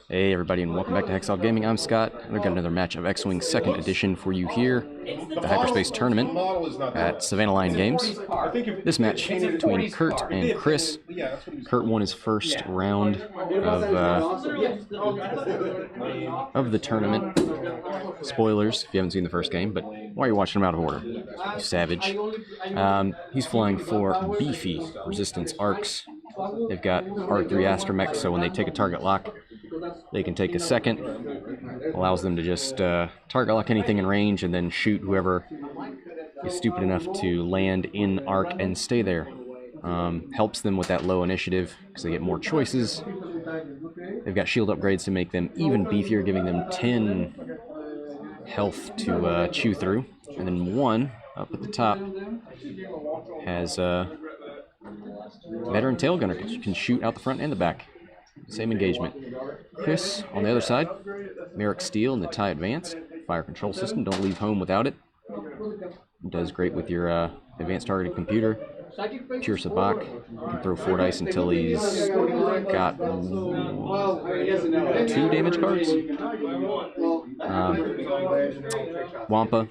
Hey everybody, and welcome back to Hexal Gaming. I'm Scott. We've got another match of X-Wing 2nd Edition for you here at the Hyperspace Tournament at Savannah Line Games. This match between Kirt and Chris. Kirt won his first round of the tournament. Spoilers if you haven't seen the first game, but why are you watching them out of order? You savage. He's flying 4 beefy resistance arcs. They've got R3 astromech, so when they take a target lock, they can take a second. Allows them to just target lock anything in range and then shoot whoever is stupid enough to land in arc and stay there. Helps them with that low initiative because they get more choices. They've got shield upgrades to make them even beefier, giving them 10 health to chew through. And then 1 up at the top has veteran tail gunner, can shoot out the front and the back. Same engagement. Chris on the other side, Merrick Steel in the TIE Advanced fire control system. Don't leave home without it. Does great with your advanced targeted computer. Pure Sabaac. Can throw 4 dice until he's got 2 damage cards. Wampa,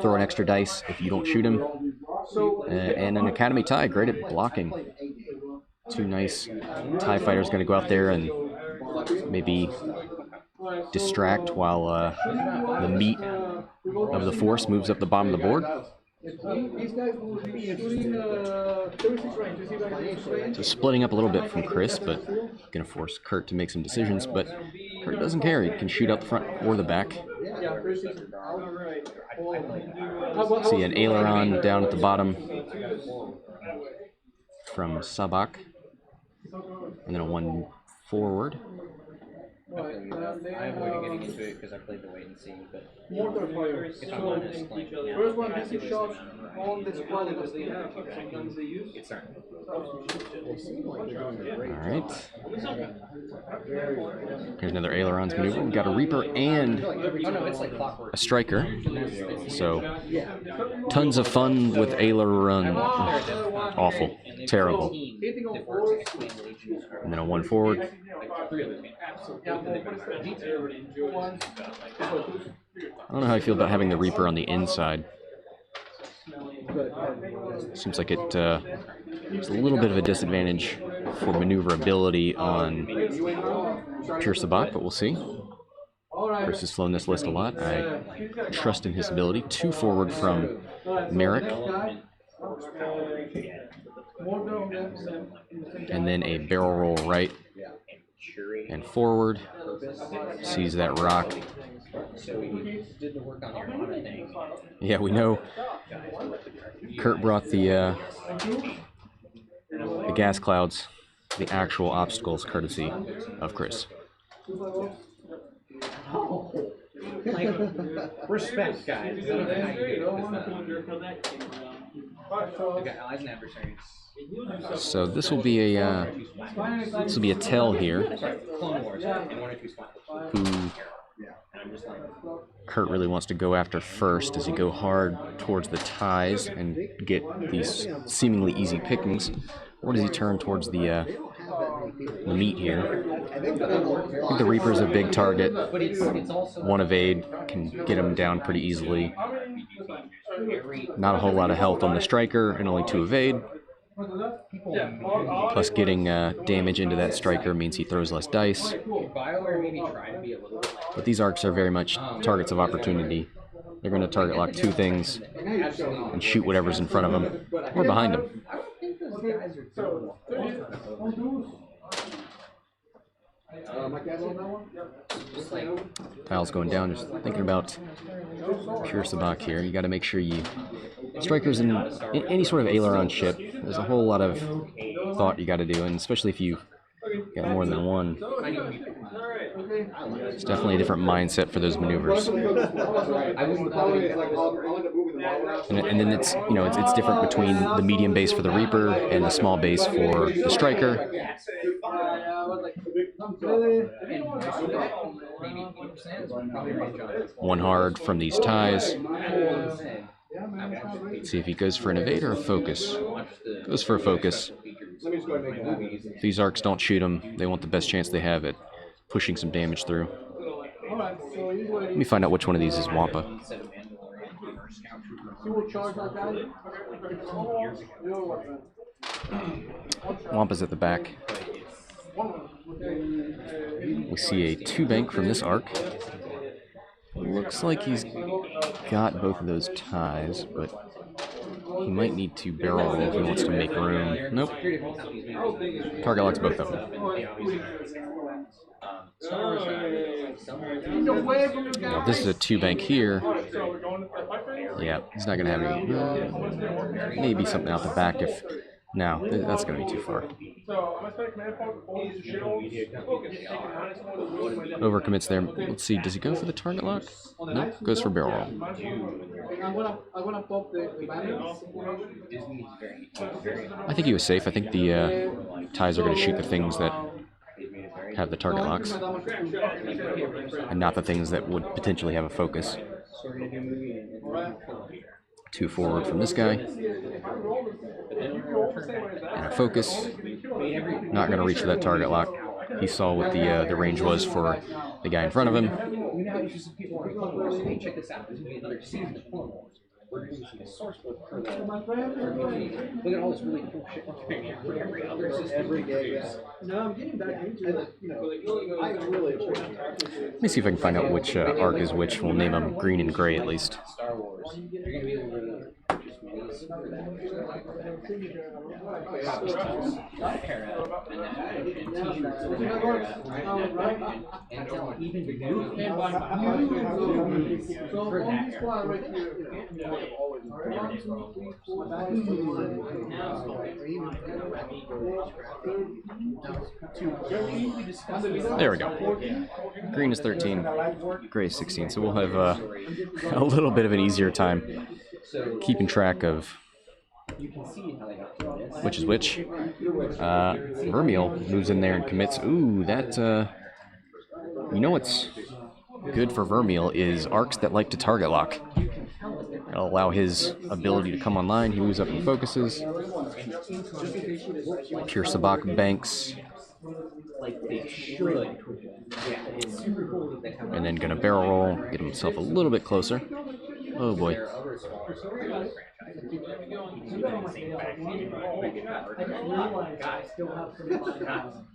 throw an extra dice if you don't shoot him. And an Academy TIE, great at blocking. 2 nice TIE fighters going to go out there and maybe distract while the meat of the Force moves up the bottom of the board. So splitting up a little bit from Chris, but going to force Kirt to make some decisions. But Kirt doesn't care. He can shoot out the front or the back. See an aileron down at the bottom from Sabaac. And then a 1 forward. I avoided getting into it because I played the wait and see, but mortar fire. If I'm honest, like, first one DC shot on this planet as they have. Sometimes they use. It's certain. Alright. Here's another ailerons maneuver. We've got a Reaper and a Striker. So, tons of fun with aileron. Awful. Terrible. And then a 1 forward. I don't know how I feel about having the Reaper on the inside. Seems like it's a little bit of a disadvantage for maneuverability on Pure Sabaac, but we'll see. Chris has flown this list a lot. I trust in his ability. 2 forward from Merrick. And then a barrel roll right and forward. Sees that rock. Yeah, we know Kirt brought the gas clouds, the actual obstacles, courtesy of Chris. Respect, guys. So this will be a tell here. Who Kirt really wants to go after first as he go hard towards the ties and get these seemingly easy pickings, or does he turn towards the meat here? I think the Reaper is a big target. 1 evade can get him down pretty easily. Not a whole lot of health on the Striker and only 2 evade. Plus getting damage into that Striker means he throws less dice. But these arcs are very much targets of opportunity. They're going to target lock 2 things and shoot whatever's in front of them or behind them. Tiles going down, just thinking about Pure Sabaac here. You got to make sure you... Strikers in any sort of aileron ship, there's a whole lot of thought you got to do, and especially if you got more than 1. It's definitely a different mindset for those maneuvers. And then it's, you know, it's different between the medium base for the Reaper and the small base for the Striker. One hard from these ties. Let's see if he goes for an evade or a focus. Goes for a focus. If these arcs don't shoot him, they want the best chance they have at pushing some damage through. Let me find out which one of these is Wampa. Wampa's at the back. We see a 2-bank from this arc. Looks like he's got both of those ties, but he might need to barrel roll if he wants to make room. Nope. Target locks both of them. Now, if this is a 2-bank here, yeah, he's not going to have any. Maybe something out the back if. No, that's going to be too far. Overcommits there. Let's see, does he go for the target lock? No, goes for barrel roll. I think he was safe. I think the ties are going to shoot the things that have the target locks, and not the things that would potentially have a focus. 2 forward from this guy. And a focus. Not going to reach for that target lock. He saw what the range was for the guy in front of him. Look at all this really cool shit for every other system. Every day, yeah. No, I'm getting back into it. I really appreciate it. Let me see if I can find out which arc is which. We'll name them green and gray at least. Star Wars. You're going to be able to purchase minis for that. There we go. Green is 13, gray is 16, so we'll have a little bit of an easier time keeping track of which is which. Vermeil moves in there and commits. Ooh, that, you know what's good for Vermeil is arcs that like to target lock. That'll allow his ability to come online. He moves up and focuses. Pure Sabaac banks. And then gonna barrel roll, get himself a little bit closer. Oh boy.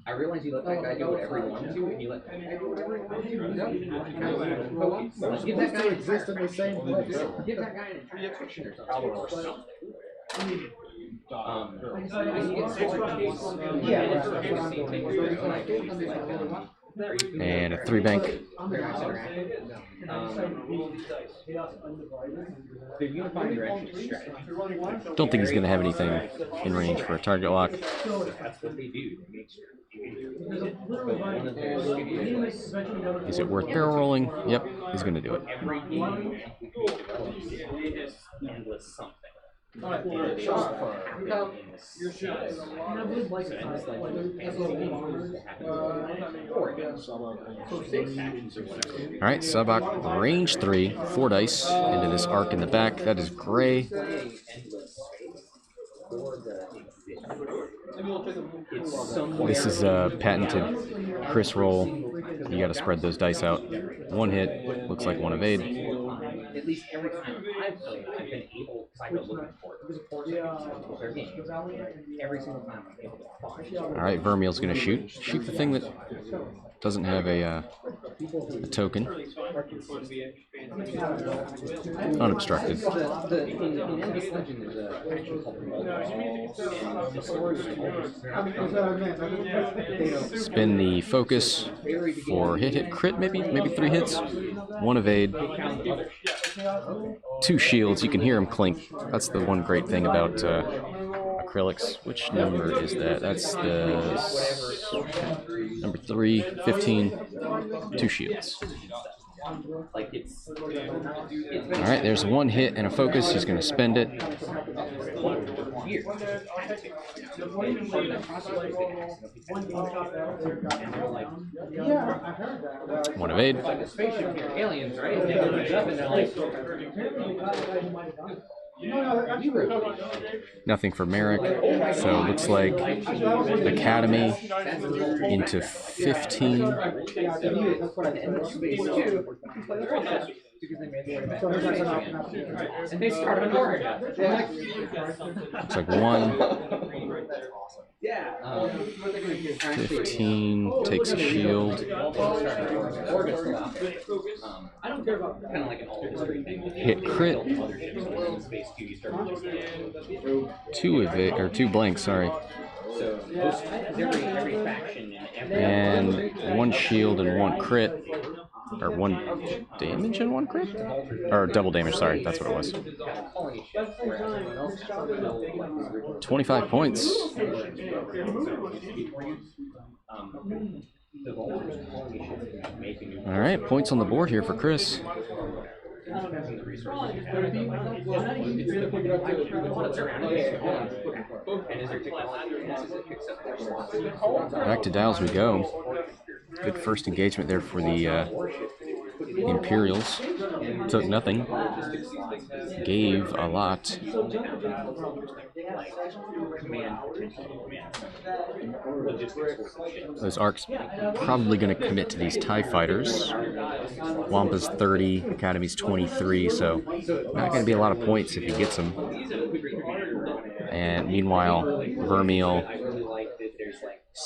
I realize you let that guy do whatever he wanted to, and you let that guy do whatever he wanted to. Give that guy exist in the same place. Give that guy an attraction or something. And a 3-bank. Don't think he's going to have anything in range for a target lock. Is it worth barrel rolling? Yep, he's going to do it. Alright, Sabaac, range 3, 4 dice into this arc in the back. That is gray. This is a patented Chris roll. You got to spread those dice out. 1 hit, looks like 1 evade. At least every time I've played, I've been able, because I go looking for it. Every single time I'm able to find it. Alright, Vermeil's going to shoot. Shoot the thing that doesn't have a token. Unobstructed. Spin the focus for hit, crit, maybe 3 hits. 1 evade. 2 shields. You can hear them clink. That's the one great thing about acrylics. Which number is that? That's the number 3, 15. 2 shields. Alright, there's 1 hit and a focus. He's going to spend it. 1 evade. Nothing for Merrick. So it looks like Academy into 15. And they start on board. Looks like 1. Yeah. 15 takes a shield. I don't care about kind of like an all history thing. Hit crit. 2 blanks, sorry. So every faction And 1 shield and 1 crit. Or 1 damage and 1 crit? Or double damage, sorry, that's what it was. 25 points. Alright, points on the board here for Chris. Back to dials we go. Good first engagement there for the Imperials. Took nothing. Gave a lot. Those arcs probably going to commit to these TIE fighters. Wampa's 30, Academy's 23, so not going to be a lot of points if he gets them. And meanwhile, Vermeil,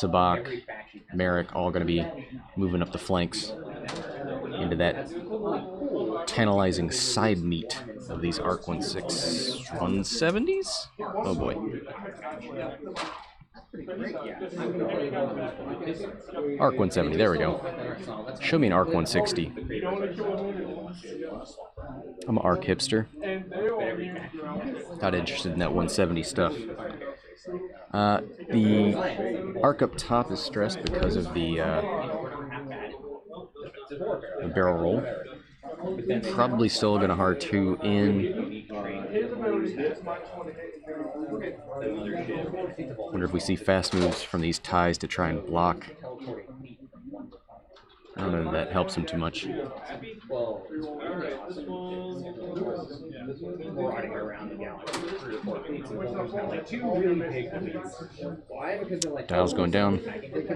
Sabaac, Merrick all going to be moving up the flanks into that tantalizing side meat of these ARC 170s? Oh boy. ARC 170, there we go. Show me an ARC 160. I'm an ARC hipster. Not interested in that 170 stuff. The ARC up top is stressed because of the barrel roll. Probably still going to hard 2 in. Wonder if we see fast moves from these ties to try and block. I don't know if that helps him too much. Dial's going down.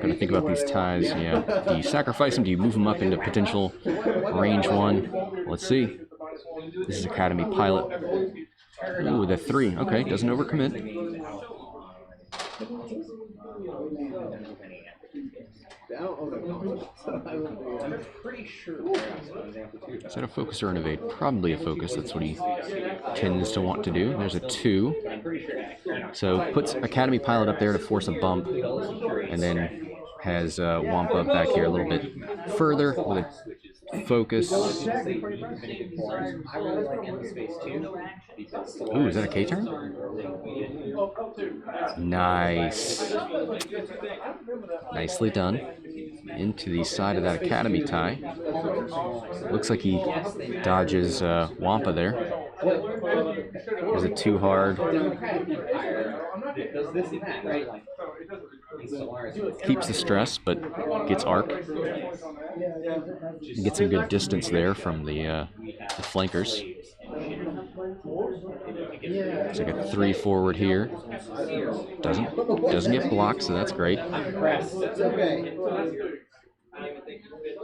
Gonna think about these ties. Yeah. Do you sacrifice them? Do you move them up into potential range 1? Let's see. This is Academy Pilot. Ooh, the 3. Okay, doesn't overcommit. I'm pretty sure. Is that a focus or an evade? Probably a focus. That's what he tends to want to do. There's a 2. So puts Academy Pilot up there to force a bump, and then has Wampa back here a little bit further with a focus. Ooh, is that a K-turn? Nice. Nicely done. Into the side of that Academy tie. Looks like he dodges Wampa there. There's a 2 hard. Keeps the stress, but gets arc. Gets some good distance there from the flankers. It's like a 3 forward here. Doesn't get blocked, so that's great.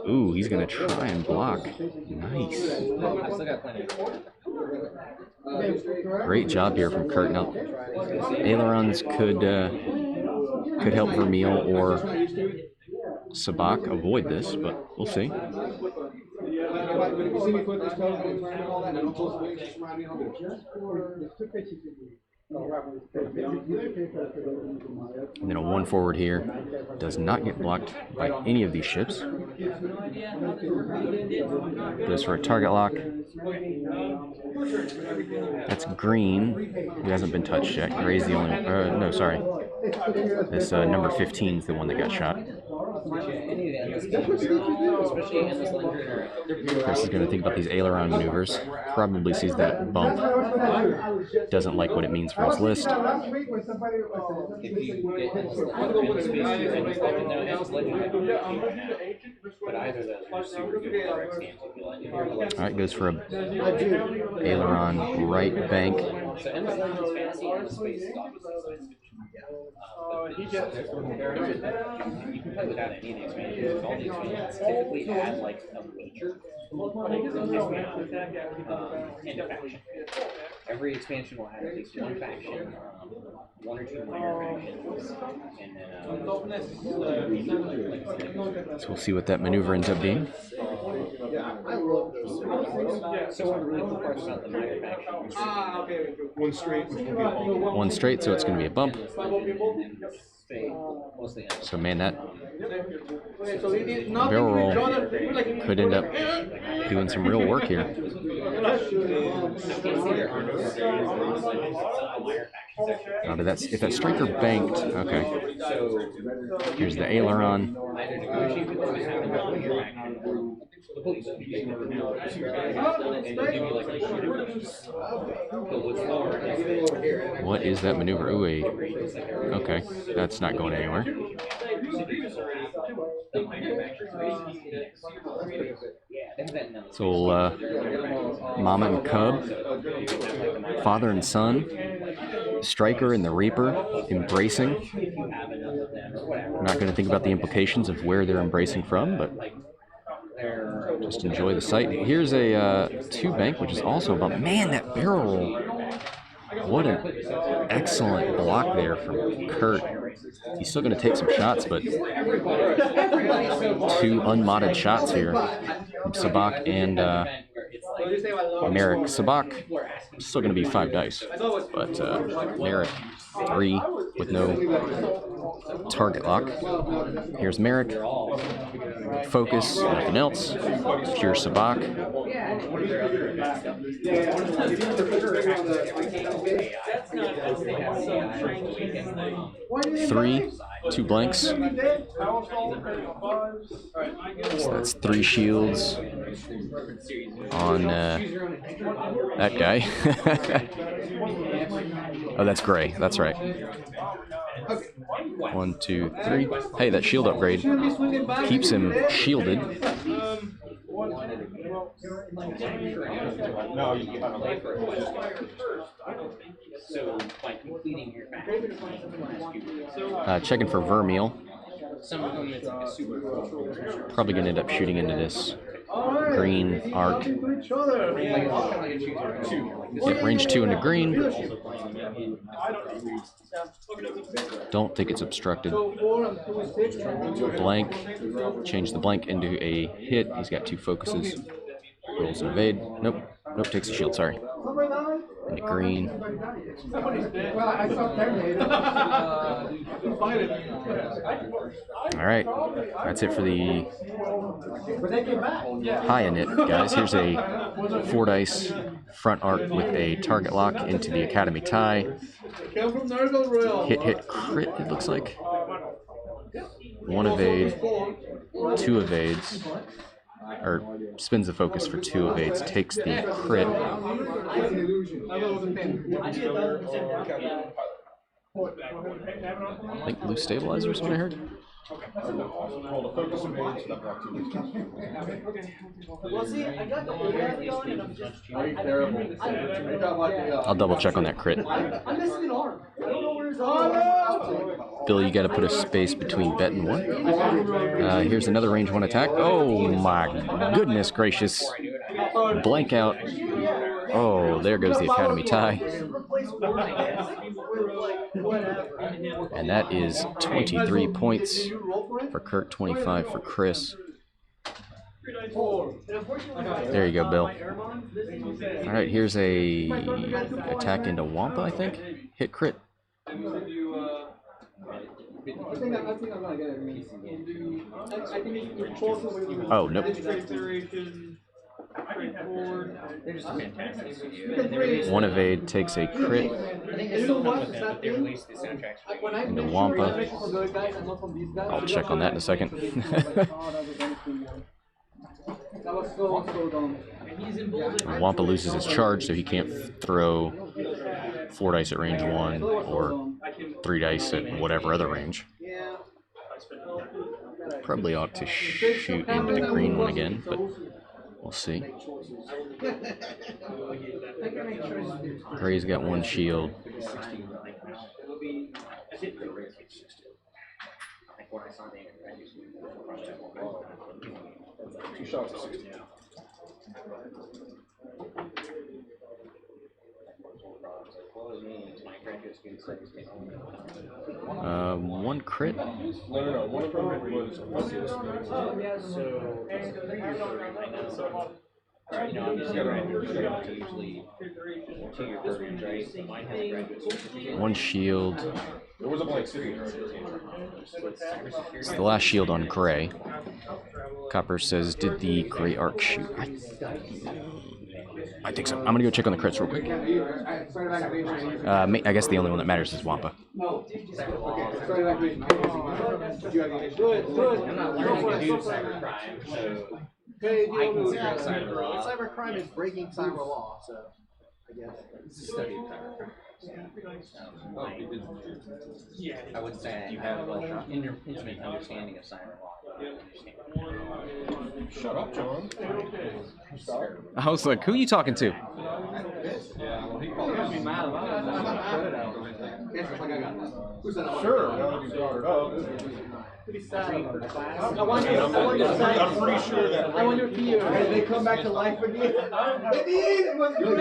Ooh, he's gonna try and block. Nice. Great job here from Kirt. Now, ailerons could help Vermeil or Sabaac avoid this, but we'll see. And then a 1 forward here. Does not get blocked by any of these ships. Goes for a target lock. That's green, who hasn't been touched yet. Gray's the only one. No, sorry. This number 15 is the one that got shot. Chris is going to think about these aileron maneuvers. Probably sees that bump. Doesn't like what it means for his list. either of those are super good direct scans. Alright, goes for a aileron right bank. So Emma's fancy and space is obviously you can play without any of the expansions. All the expansions typically add like a major and a faction. Every expansion will add at least one faction, one or two minor factions, and then So we'll see what that maneuver ends up being. so one really cool part about the minor factions. One straight, which will be a bump. One straight, so it's going to be a bump. So man, that barrel roll could end up doing some real work here. Oh, but if that striker banked, okay. Here's the aileron. What is that maneuver? Ooh, wait. Okay, that's not going anywhere. So, mama and cub, father and son, striker and the reaper embracing. I'm not going to think about the implications of where they're embracing from, but just enjoy the sight. Here's a 2-bank, which is also a bump. Man, that barrel roll. What an excellent block there from Kirt. He's still going to take some shots, but 2 unmodded shots here from Sabaac and Merrick. Sabaac still going to be 5 dice, but Merrick 3 with no target lock. Here's Merrick. Focus, nothing else. Pure Sabaac. 3, 2 blanks. So that's 3 shields on that guy. Oh, that's gray. That's right. 1, 2, 3. Hey, that shield upgrade keeps him shielded. Checking for Vermeil. Probably going to end up shooting into this green arc. Yep, range 2 into green. Don't think it's obstructed. Blank. Change the blank into a hit. He's got 2 focuses. Rolls and evade. Nope. Nope, takes a shield, sorry. Into green. Alright. That's it for the high in it, guys. Here's a 4 dice front arc with a target lock into the Academy tie. Hit, crit, it looks like. 1 evade, 2 evades. Or spins the focus for 2 evades, takes the crit. I think blue stabilizer is what I heard. I'll double check on that crit. Bill, you got to put a space between bet and 1. Here's another range 1 attack. Oh my goodness gracious. Blank out. Oh, there goes the Academy tie. And that is 23 points for Kirt, 25 for Chris. There you go, Bill. All right, here's a attack into Wampa, I think. Hit crit. Oh, nope. One evade takes a crit into Wampa. I'll check on that in a second. Wampa loses his charge, so he can't throw 4 dice at range 1 or 3 dice at whatever other range. Probably ought to shoot into the green one again, but we'll see. Gray's got one shield. Two shots at 60. One crit. No. One of them was You know, obviously, graduates are usually 2-year programs, right? So mine has a graduate certificate. One shield. there was a blank sitting there. It's the last shield on Gray. Copper says, did the Gray arc shoot? I think so. I'm gonna go check on the crits real quick. I guess the only one that matters is Wampa. I'm not learning to do cybercrime, so I consider it cyber law. Cybercrime is breaking cyber law, so I guess. It's a study of cybercrime. I would say I have like an intimate understanding of cyber law. Shut up, John. I was like, who are you talking to? Sure, now that you brought it up. I'm pretty sure that. I wonder if they come back to life again. They did! Well, no,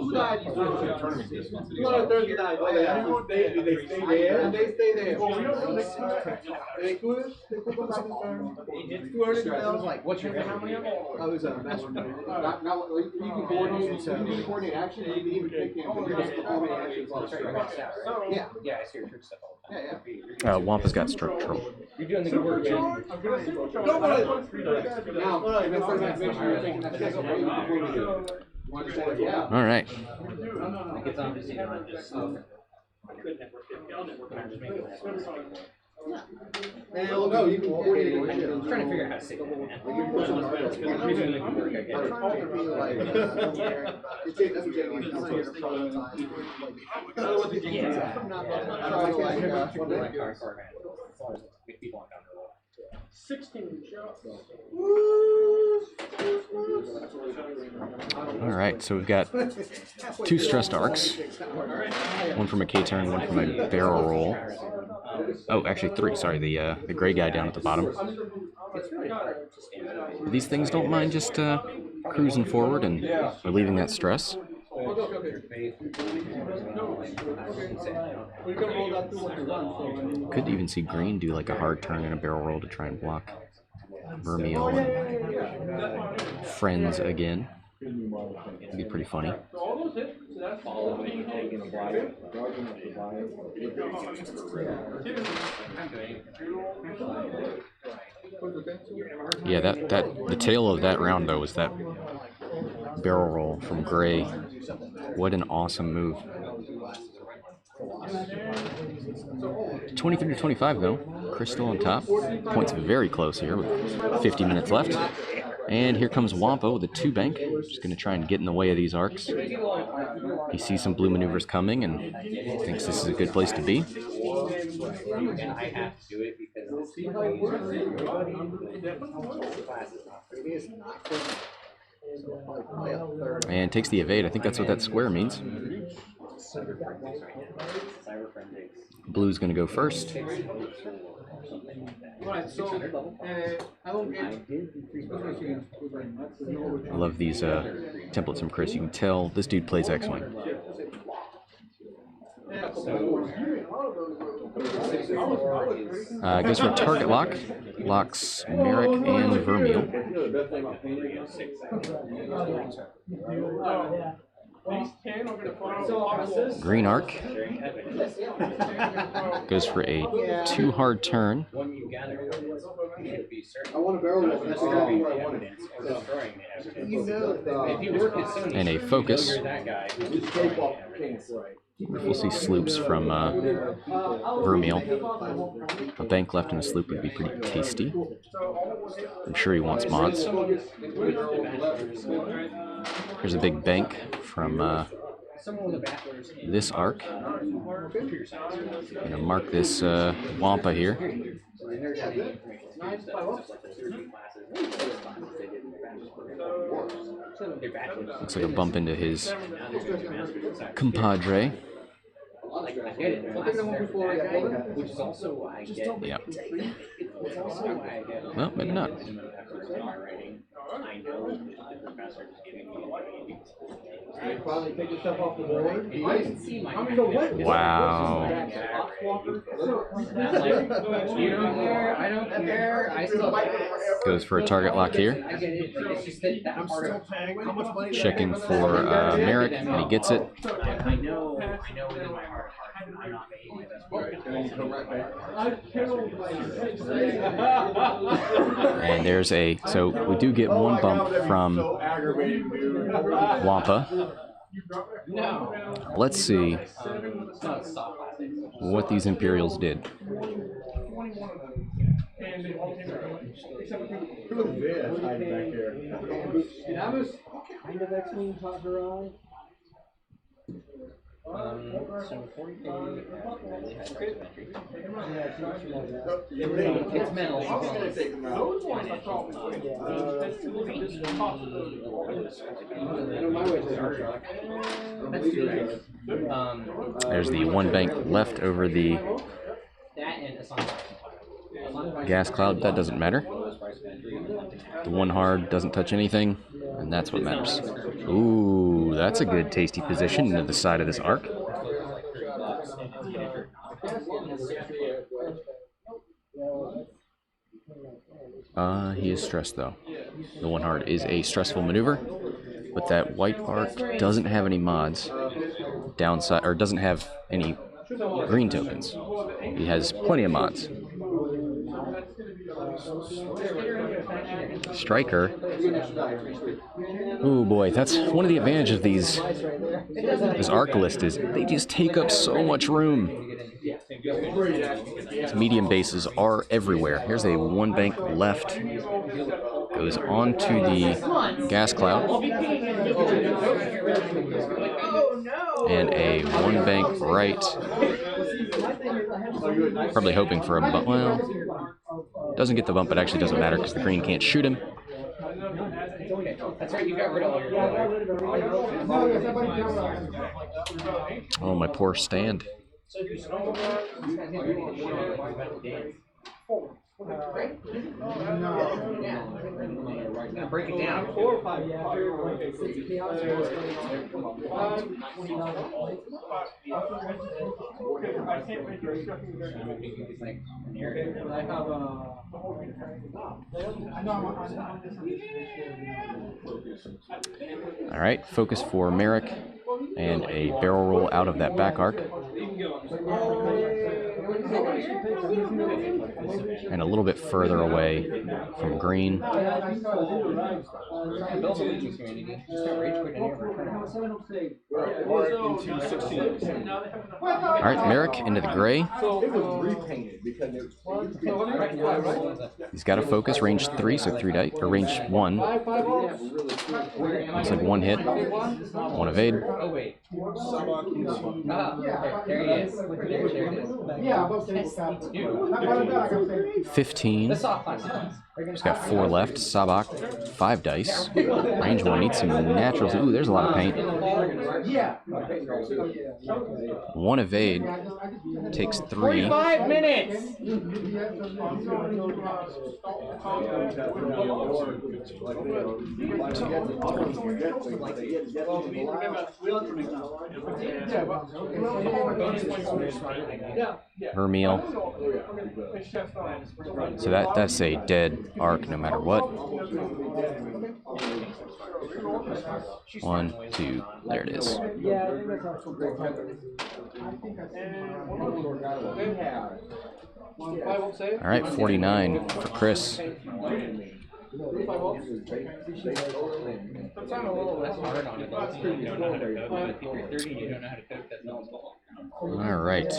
who died? Thursday night. They stay there. They stay there. They could go back in turn. It's too early to tell. What's your name? I was a master. You can coordinate action. You can even take Yeah. Yeah, I see your church stuff all the time. Yeah. Wampa's got structural. You're doing the good work, man. All right. Like it's obviously not just. I'm just making that. No, you can coordinate it. I'm trying to figure out how to say that, man. All right, so we've got two stressed arcs. One from a K-turn, one from a barrel roll. Oh, actually three. Sorry, the gray guy down at the bottom. These things don't mind just cruising forward and relieving that stress. Could even see green do like a hard turn and a barrel roll to try and block Vermeil and friends again. It'd be pretty funny. Yeah, the tail of that round though was that barrel roll from Gray. What an awesome move. 23 to 25 though. Crystal on top. Points very close here with 50 minutes left. And here comes Wampa with a 2-bank. Just going to try and get in the way of these arcs. He sees some blue maneuvers coming and thinks this is a good place to be. And I have to do it because And takes the evade. I think that's what that square means. Blue's going to go first. I love these templates from Chris. You can tell this dude plays X-Wing. Goes for a target lock. Locks Merrick and Vermeil. Green arc. Goes for a 2 hard turn. I want a barrel roll, but that's exactly where I want it. And a focus. We'll see sloops from Vermeil. A bank left in a sloop would be pretty tasty. I'm sure he wants mods. Here's a big bank from this arc. Gonna mark this Wampa here. Looks like a bump into his compadre. Yeah. Well, maybe not. Finally take yourself off the board. Wow. You don't care, I don't care, I still Goes for a target lock here. Checking for Merrick, and he gets it. I know within my heart I'm not making my best work. And there's a, so we do get one bump from Wampa. Let's see what these Imperials did. Kind of X-Wing top garage. So 40K really high it's metal. There's the one bank left over the gas cloud. That doesn't matter. The one hard doesn't touch anything, and that's what matters. Ooh, that's a good tasty position into the side of this arc. He is stressed though. The one hard is a stressful maneuver, but that white arc doesn't have any mods downside, or doesn't have any green tokens. He has plenty of mods. Striker. Oh boy, that's one of the advantages of these. This arc list is they just take up so much room. These medium bases are everywhere. Here's a one bank left. Goes onto the gas cloud. And a one bank right. Probably hoping for a bump. Well, doesn't get the bump, but actually doesn't matter because the green can't shoot him. That's right, you got rid of all your. Oh, my poor stand. Break it down. All right, focus for Merrick and a barrel roll out of that back arc. And a little bit further away from green. Alright, Merrick into the gray. He's got to focus, range 3, so 3 dice, or range 1. Looks like 1 hit, 1 evade. Oh, wait. There he is. There it is. 15. He's got 4 left. Sabaac, 5 dice. Range 1 needs some naturals. Ooh, there's a lot of paint. 1 evade. Takes 3. 5 minutes! Vermeil. So that's a dead arc no matter what. 1, 2, there it is. All right, 49 for Chris. It's on a little less hard on adults. You don't know how to cook, but if you're 30 and you don't know how to cook, that's not fault. All right.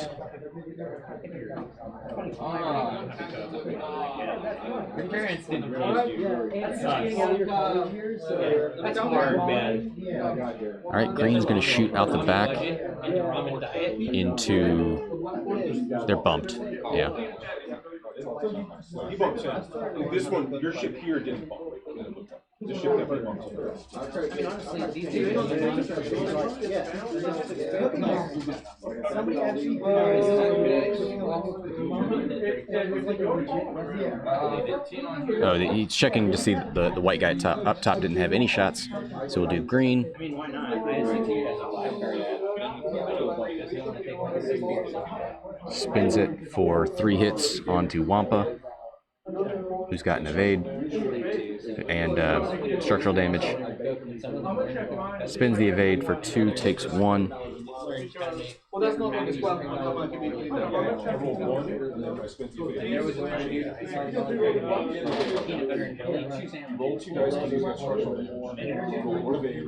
Your parents didn't raise you. That sucks. That's hard, man. All right, green's going to shoot out the back into... They're bumped. Yeah. He bumped in. This one, your ship here didn't bump. This ship definitely bumped. Oh, he's checking to see the white guy up top didn't have any shots, so we'll do green. I mean, why not? I see you as a black card. Spins it for 3 hits onto Wampa, who's got an evade and structural damage. Spins the evade for 2, takes 1. Well, that's not like a squad. I rolled 1, and then I spent the There was one You roll 2 dice because he's got structural damage. Roll 1 evade,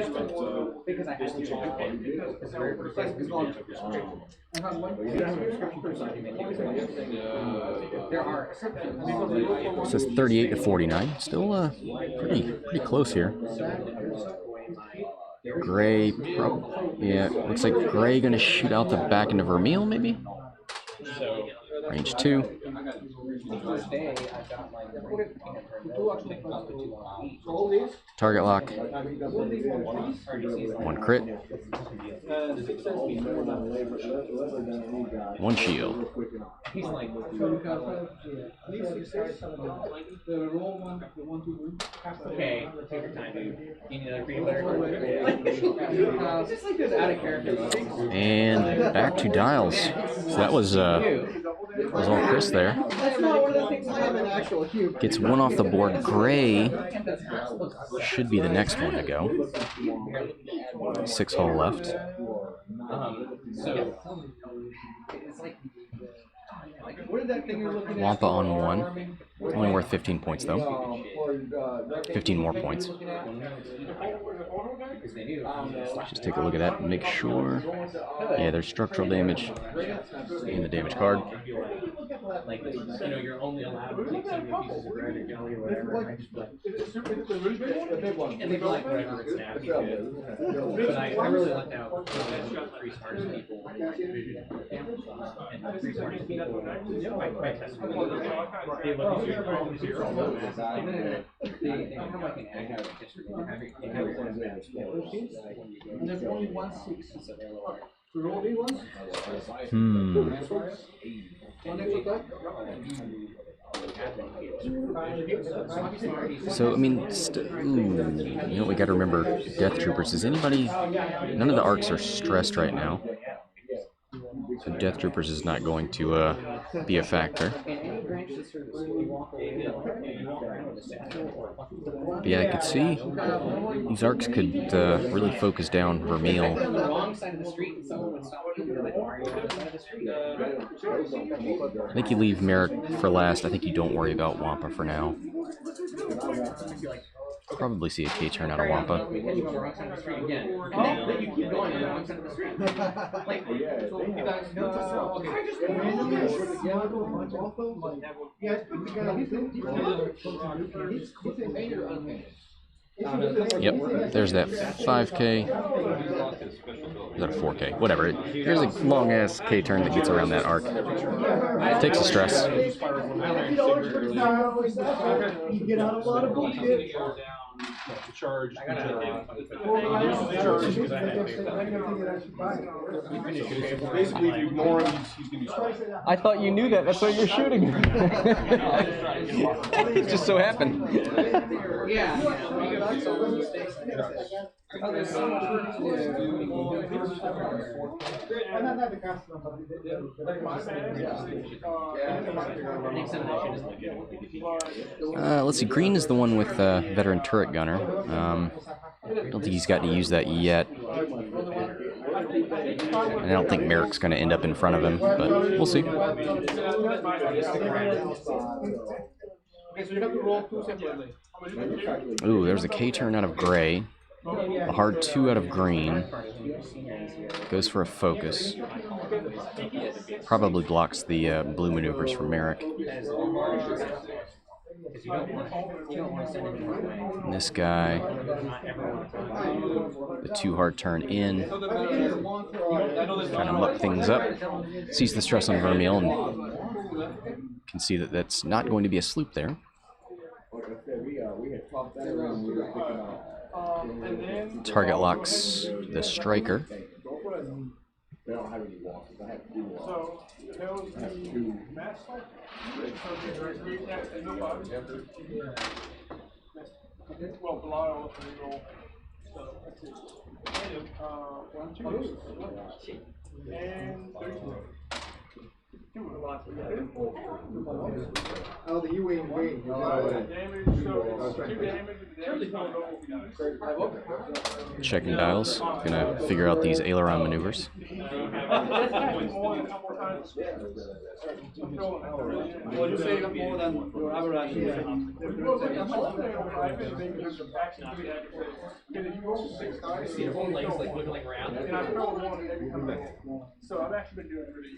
spent because I had to there are exceptions. It says 38 to 49. Still pretty close here. Gray, yeah, looks like Gray gonna shoot out the back into Vermeil, maybe? Range 2. Target lock. 1 crit. 1 shield. Okay, take your time, dude. You need another green player. It's just like this out of character. And back to Dials. So that was all Chris there. That's not one of the things I have in actual cube. Gets 1 off the board. Gray should be the next one to go. 6 hull left. So it's like What is that thing you're looking at? Wampa on 1. Only worth 15 points though. 15 more points. Just take a look at that and make sure. Yeah, there's structural damage in the damage card. like you're only allowed to take so many pieces of bread or jelly or whatever. And they be like whatever it's nasty. But I really lucked out. I've got 3 smartest people in my division, and 3 smartest people. My test. They look at you and call them 0. They have like an added history. They have your own bad skills. And there's only 1 6. So they're lower. So roll me once. One extra attack. So, I mean, you know, we got to remember Death Troopers. Is anybody... None of the arcs are stressed right now. So Death Troopers is not going to be a factor. But yeah, I could see these arcs could really focus down Vermeil. I think you leave Merrick for last. I think you don't worry about Wampa for now. Probably see a K turn out of Wampa. Yep, there's that 5K. Is that a 4K? Whatever. There's a long ass K turn that gets around that arc. Takes the stress. You get out a lot of bullshit. Charge. Basically, if you ignore him, he's going to be stressed. I thought you knew that. That's why you're shooting. It just so happened. Let's see. Green is the one with veteran turret gunner. I don't think he's got to use that yet. And I don't think Merrick's going to end up in front of him, but we'll see. Okay, so you have to roll 2 separately. Ooh, there's a K turn out of gray. A hard 2 out of green. Goes for a focus. Probably blocks the blue maneuvers from Merrick. And this guy, the 2 hard turn in. Trying to muck things up. Sees the stress on Vermeil and can see that that's not going to be a sloop there. Target locks the striker. Oh, the U-wing wing. Checking dials. Gonna figure out these aileron maneuvers. Well, you say more than your average. See the whole legs like wiggling around. So I've actually been doing really.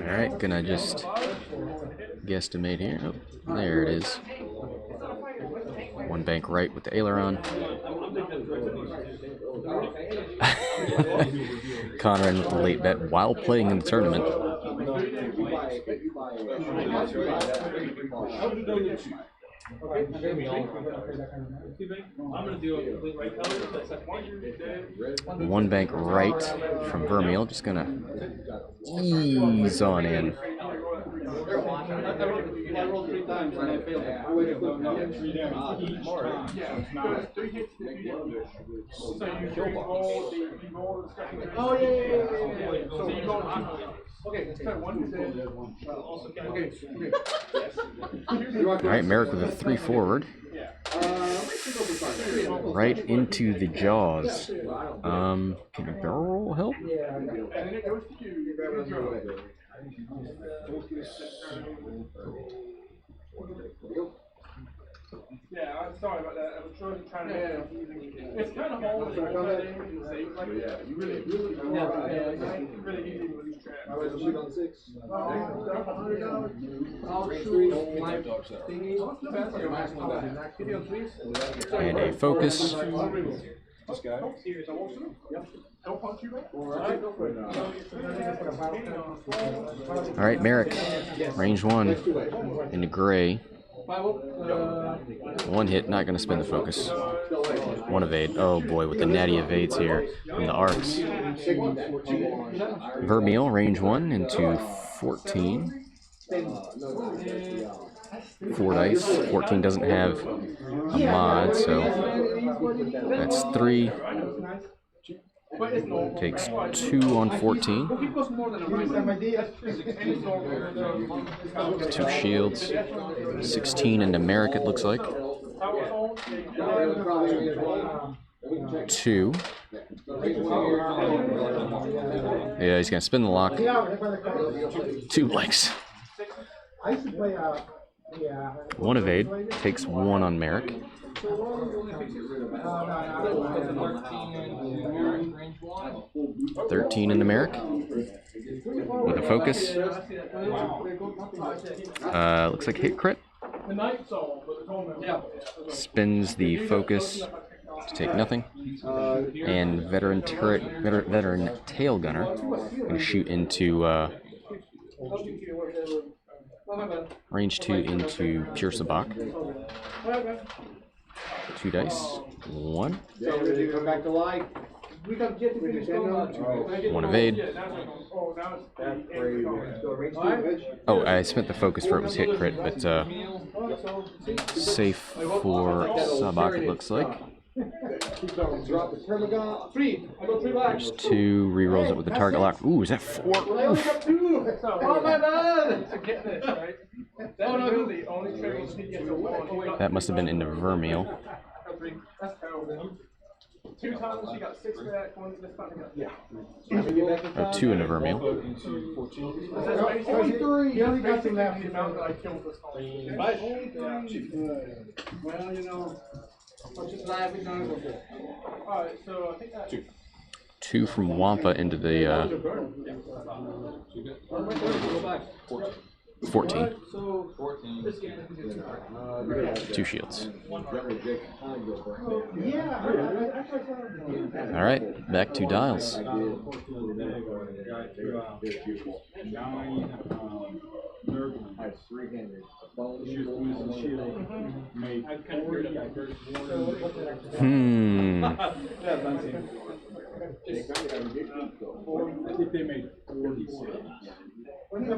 Alright, gonna just guesstimate here. Oh, there it is. 1 bank right with the aileron. Conran with the late bet while playing in the tournament. I'm gonna do a complete right color. 1 bank right from Vermeil. Just gonna ease on in. I rolled 3 times and I failed. Oh, yeah. So you go. Okay, Alright, Merrick with a 3 forward. Right into the jaws. Can a barrel roll help? Yeah, I'm sorry about that. I was trying to. It's kind of hard to hold that damage and save like that. You really easy with these traps. I was shoot on 6. And a focus. This guy. Alright, Merrick. Range 1 into gray. 1 hit, not going to spin the focus. 1 evade. Oh boy, with the natty evades here from the arcs. Vermeil, range 1 into 14. 4 dice. 14 doesn't have a mod, so that's 3. Takes 2 on 14. 2 shields. 16 into Merrick, it looks like. 2. Yeah, he's gonna spin the lock. 2 blanks. 1 evade. Takes 1 on Merrick. 13 into Merrick with a focus. Looks like hit crit. Spins the focus to take nothing. And veteran tail gunner going to shoot into range 2 into pure Sabaac. 2 dice. 1. 1 evade. Oh, I spent the focus for it was hit crit, but safe for Sabaac, it looks like. There's 2, rerolls it with the target lock. Ooh, is that 4? Oof. That must have been into Vermeil. 2 times she got 6 back, once this time I got 2 into Vermeil. Into 14. He only got the amount that I killed this time. Well, you know, I'm just laughing now. Alright, so I think that 2 from Wampa into the 14. 2 shields. All right, back to dials. I think they made 46. It's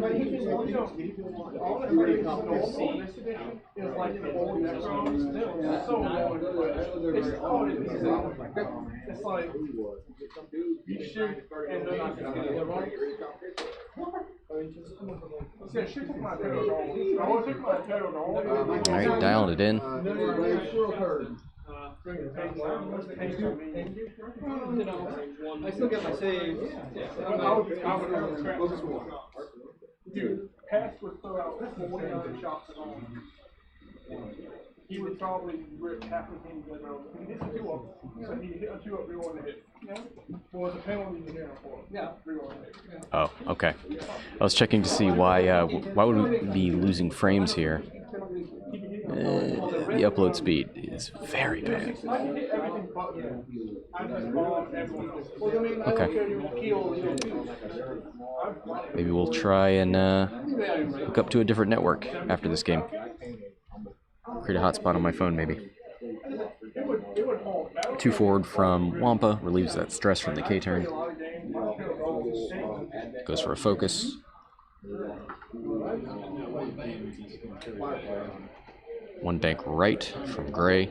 like you shoot and they're not gonna get it right. Yeah, shoot took my pedal goal. I always took my pedal goal. All right, dialed it in. I still get my saves. I would dude, Pass would throw out 49 shots at home. He would probably rip half of him good round. He hits 2 up, so he hit a 2 up, reroll to hit. Well, it's a penalty in there for him. Yeah, reroll to hit. Oh, okay. I was checking to see why would we be losing frames here. The upload speed is very bad. I can hit everything but him. I just bomb everyone else. Okay. Maybe we'll try and hook up to a different network after this game. Create a hotspot on my phone, maybe. 2 forward from Wampa, relieves that stress from the K-turn. Goes for a focus. 1 bank right from Gray.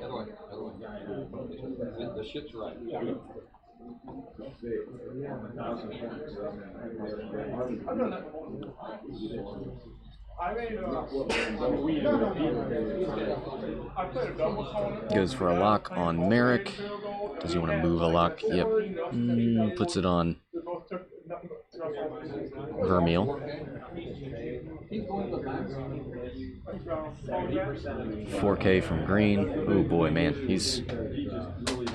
Goes for a lock on Merrick. Does he want to move a lock? Yep. Puts it on Vermeil. 4K from Green. Oh boy, man, he's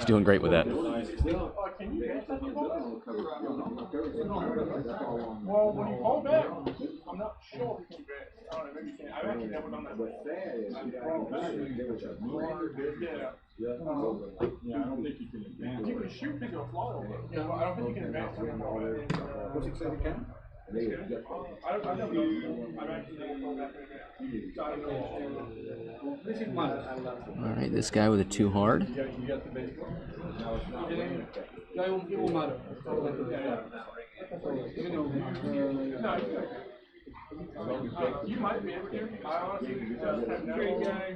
doing great with that. Well, when you call back, I'm not sure if you can bet. I don't know, maybe you can. I've actually never done that before. Yeah, I don't think you can advance. You can shoot because you'll fly over. Yeah, but I don't think you can advance to him. What's it say you can? I've never done it. I've actually never gone back in advance. So I don't know. This is mine. All right, this guy with a 2 hard. You got the base one. It won't matter. You might be able to. I honestly just have no guy.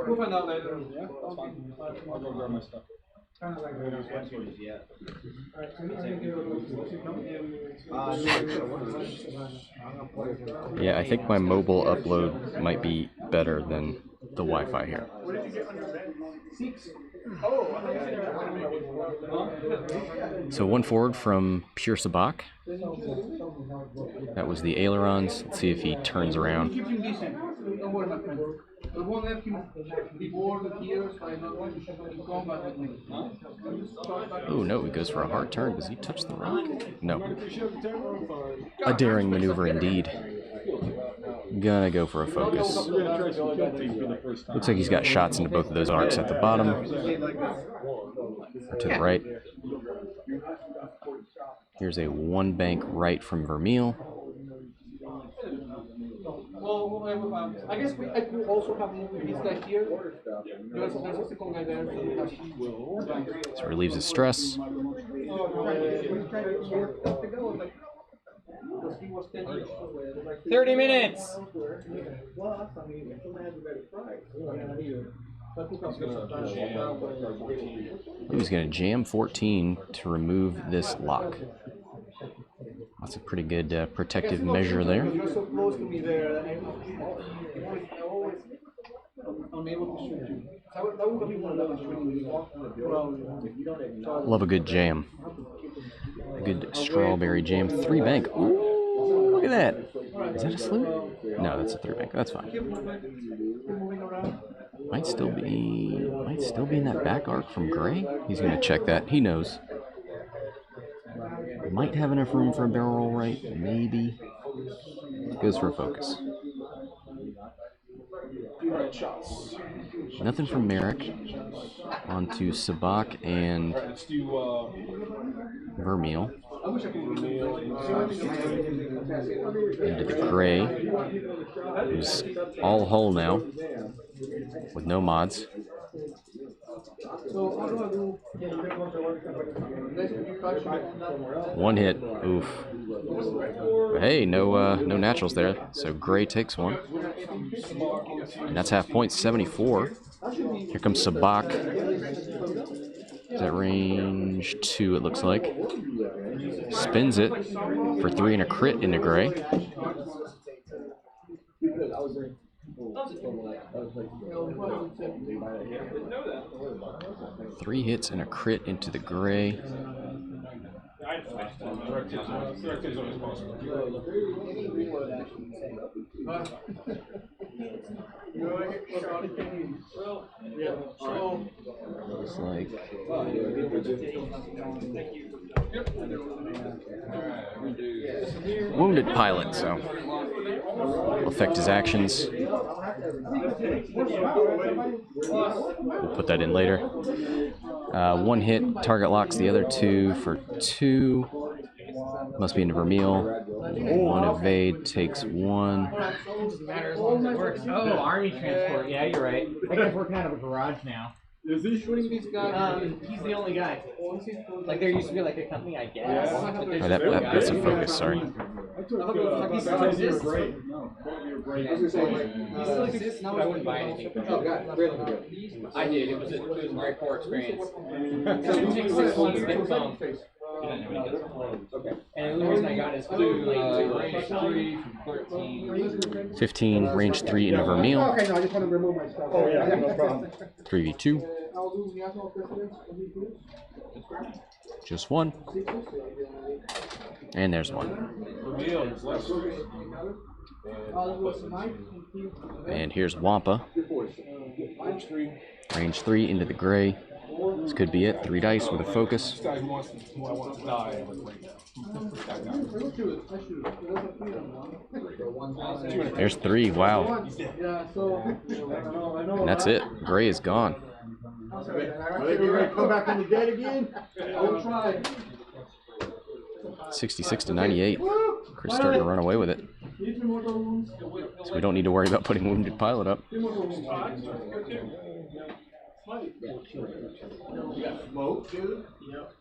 We'll find out later. Yeah, that's fine. I'll go grab my stuff. Yeah, I think my mobile upload might be better than the Wi-Fi here. What did you get on your bed? 6. Oh, I think it's So 1 forward from pure Sabaac. That was the ailerons. Let's see if he turns around. Keep him decent. Don't worry, my friend. We won't let him be bored with years by not going to combat with me. Oh no, he goes for a hard turn. Does he touch the rock? No. A daring maneuver indeed. Gonna go for a focus. Looks like he's got shots into both of those arcs at the bottom. To the right. Here's a 1 bank right from Vermeil. Well, I guess I could also have moved this guy here. There's a second guy there. So relieves his stress. 30 minutes! He's going to jam 14 to remove this lock. That's a pretty good protective measure there. You're so close to me there. I'm able to shoot you. That would be one of those shooting. Well, Love a good jam. A good strawberry jam. 3 bank. Ooh, look at that. Is that a slew? No, that's a 3 bank. That's fine. Might still be in that back arc from Gray. He's gonna check that. He knows. Might have enough room for a barrel roll right. Maybe. Goes for a focus. Nothing from Merrick. On to Sabaac and Vermeil. Into the Gray, who's all hull now, with no mods. One hit. Oof. But hey, no naturals there. So Gray takes one. And that's half point, 74. Here comes Sabaac. Is that range 2, it looks like. Spins it for 3 and a crit into Gray. 3 hits and a crit into the Gray. Looks like wounded pilot, so will affect his actions. We'll put that in later. 1 hit, target locks the other 2 for 2. Must be into Vermeil. 1 evade, takes 1. Doesn't matter as long as it works. Oh, army transport. Yeah, you're right. That guy's working out of a garage now. Is he shooting these guys? He's the only guy. Like there used to be like a company, I guess. Oh, that's a focus, sorry. He still exists. He still exists now. I wouldn't buy anything from him. Oh god, really? I did. It was a very poor experience. So it takes 6 months to get some. Okay. And the only reason I got it is range 3 from 13. 15, range 3 into Vermeil. Okay, no, I just want to remove my stuff. Oh yeah, no problem. 3v2. Just 1. And there's 1. And here's Wampa. Range 3 into the Gray. This could be it. 3 dice with a focus. There's 3. Wow. And that's it. Gray is gone. Come back from the dead again? I'll try. 66 to 98. Chris starting to run away with it. So we don't need to worry about putting wounded pilot up. Smoke, dude? Yep.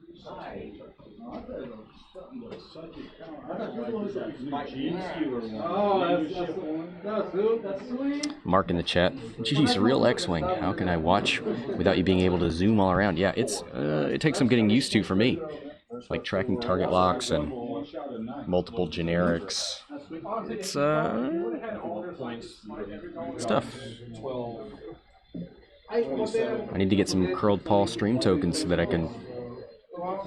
Oh, that's sweet. Mark in the chat. Geez, real X-Wing. How can I watch without you being able to zoom all around? Yeah, it takes some getting used to for me. Like tracking target locks and multiple generics. It's stuff. I need to get some curled paw stream tokens so that I can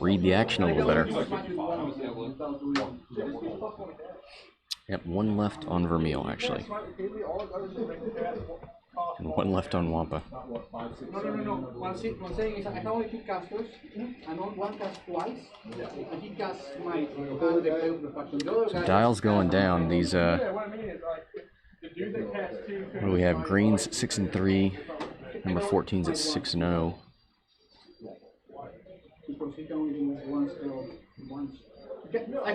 read the action a little better. Yep, 1 left on Vermeil actually. And 1 left on Wampa. No. One thing is I have only 2 casters. I know 1 cast twice. And he casts my So dial's going down. These what do we have? Greens 6 and 3. Number 14's at 6 and 0. I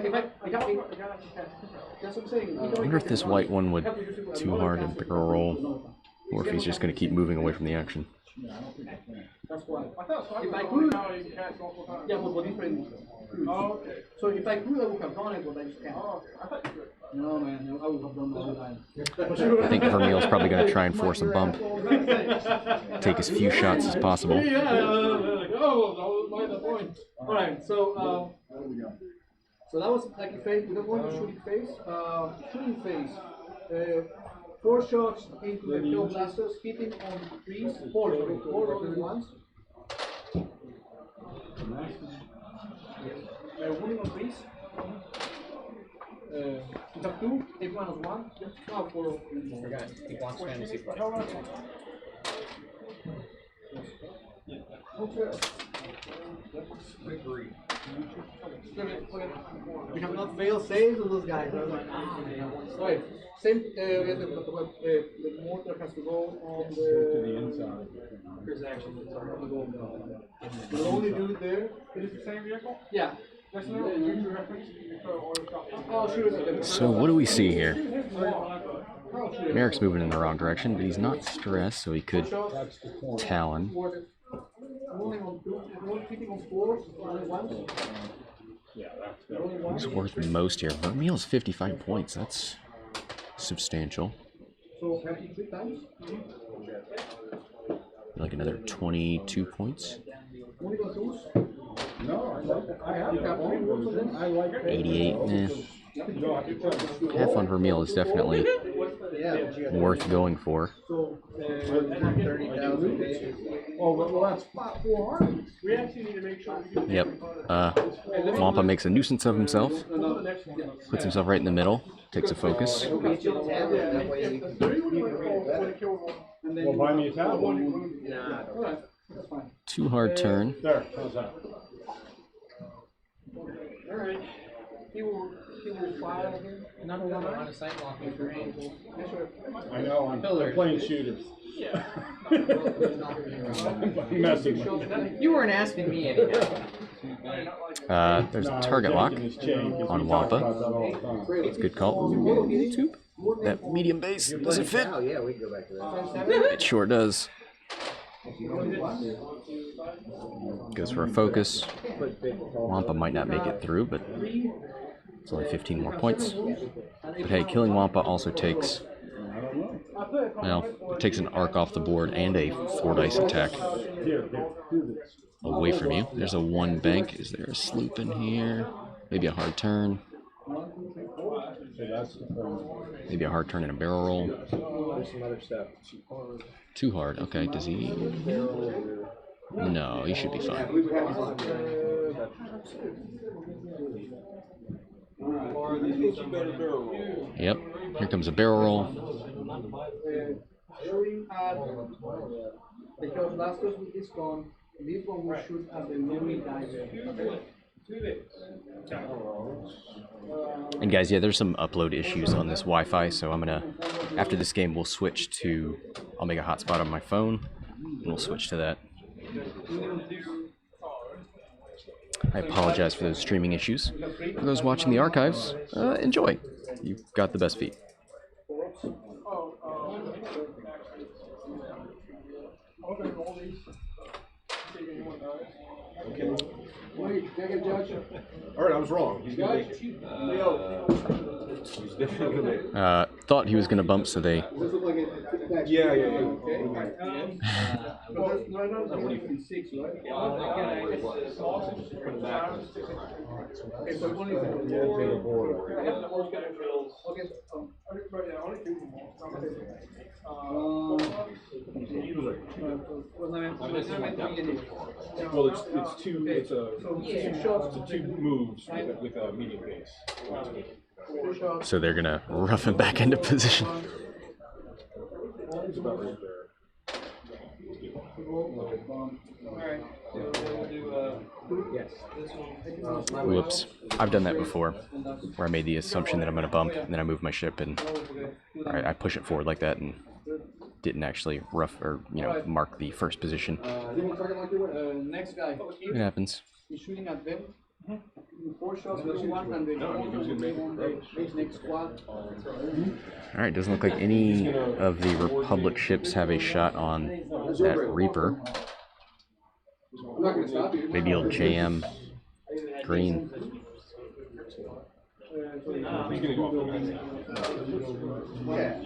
wonder if this white one would too hard to barrel roll, or if he's just going to keep moving away from the action. That's why. If I could, yeah, but different. So if I could, I would have done it, but I just can't. No, man, I would have done all the time. I think Vermeil's probably going to try and force a bump. Take as few shots as possible. Yeah, that was my point. Alright, so that was like a phase. We don't want to shooting phase. Shooting phase. 4 shots into the field blasters, hitting on 3, 4 rolling ones. Wounding on 3s. You have 2, take one as 1. Now 4. Forgot. He wants fantasy play. We have not failed saves on those guys. Right. Same, the mortar has to go on the inside. We'll only do it there. It is the same vehicle? Yeah. That's no future reference. Oh, sure. So what do we see here? Merrick's moving in the wrong direction, but he's not stressed, so he could Talon. Rolling on 2, hitting on 4, rolling 1. He's worth the most here. Vermeil's 55 points. That's substantial. So 53 times. Like another 22 points. Only on 2s. No, I have got one. I like 88. Half on Vermeil is definitely worth going for. So 30,000. Oh, well, that's 400. We actually need to make sure we do Yep. Wampa makes a nuisance of himself. Puts himself right in the middle. Takes a focus. Well, buy me a tablet. That's fine. 2 hard turn. There, how's that? Alright. He will fire again. Number one on a sight walking range. I know, I'm playing shooters. Yeah. I'm messing with you. You weren't asking me anything. There's a target lock on Wampa. It's a good call. Ooh, YouTube. That medium base, does it fit? Oh yeah, we can go back to that. It sure does. Goes for a focus. Wampa might not make it through, but it's only 15 more points. But hey, killing Wampa also takes, well, it takes an arc off the board and a 4 dice attack away from you. There's a 1 bank. Is there a sloop in here? Maybe a hard turn. Maybe a hard turn and a barrel roll. There's some other stuff. Too hard. Okay, does he? No, he should be fine. Yep, here comes a barrel roll. Shooting at the Chaos Blasters with this gun. This one will shoot at the enemy diver. And guys, yeah, there's some upload issues on this Wi-Fi, so I'm gonna, after this game, we'll switch to, I'll make a hotspot on my phone, and we'll switch to that. I apologize for those streaming issues. For those watching the archives, enjoy. You've got the best feed. Alright, I was wrong. He's gonna make it. He's definitely gonna make it. Thought he was gonna bump, so they. Yeah. Well, it's two moves with a medium base. So they're gonna rough him back into position. It's about right there. Whoops. I've done that before, where I made the assumption that I'm gonna bump, and then I move my ship and I push it forward like that and didn't actually rough or mark the first position. Next guy. It happens. He's shooting at them. 4 shots with 1 and then next squad. Alright, doesn't look like any of the Republic ships have a shot on that Reaper. I'm not gonna stop you. Maybe he'll jam green. He's gonna go off. Yeah,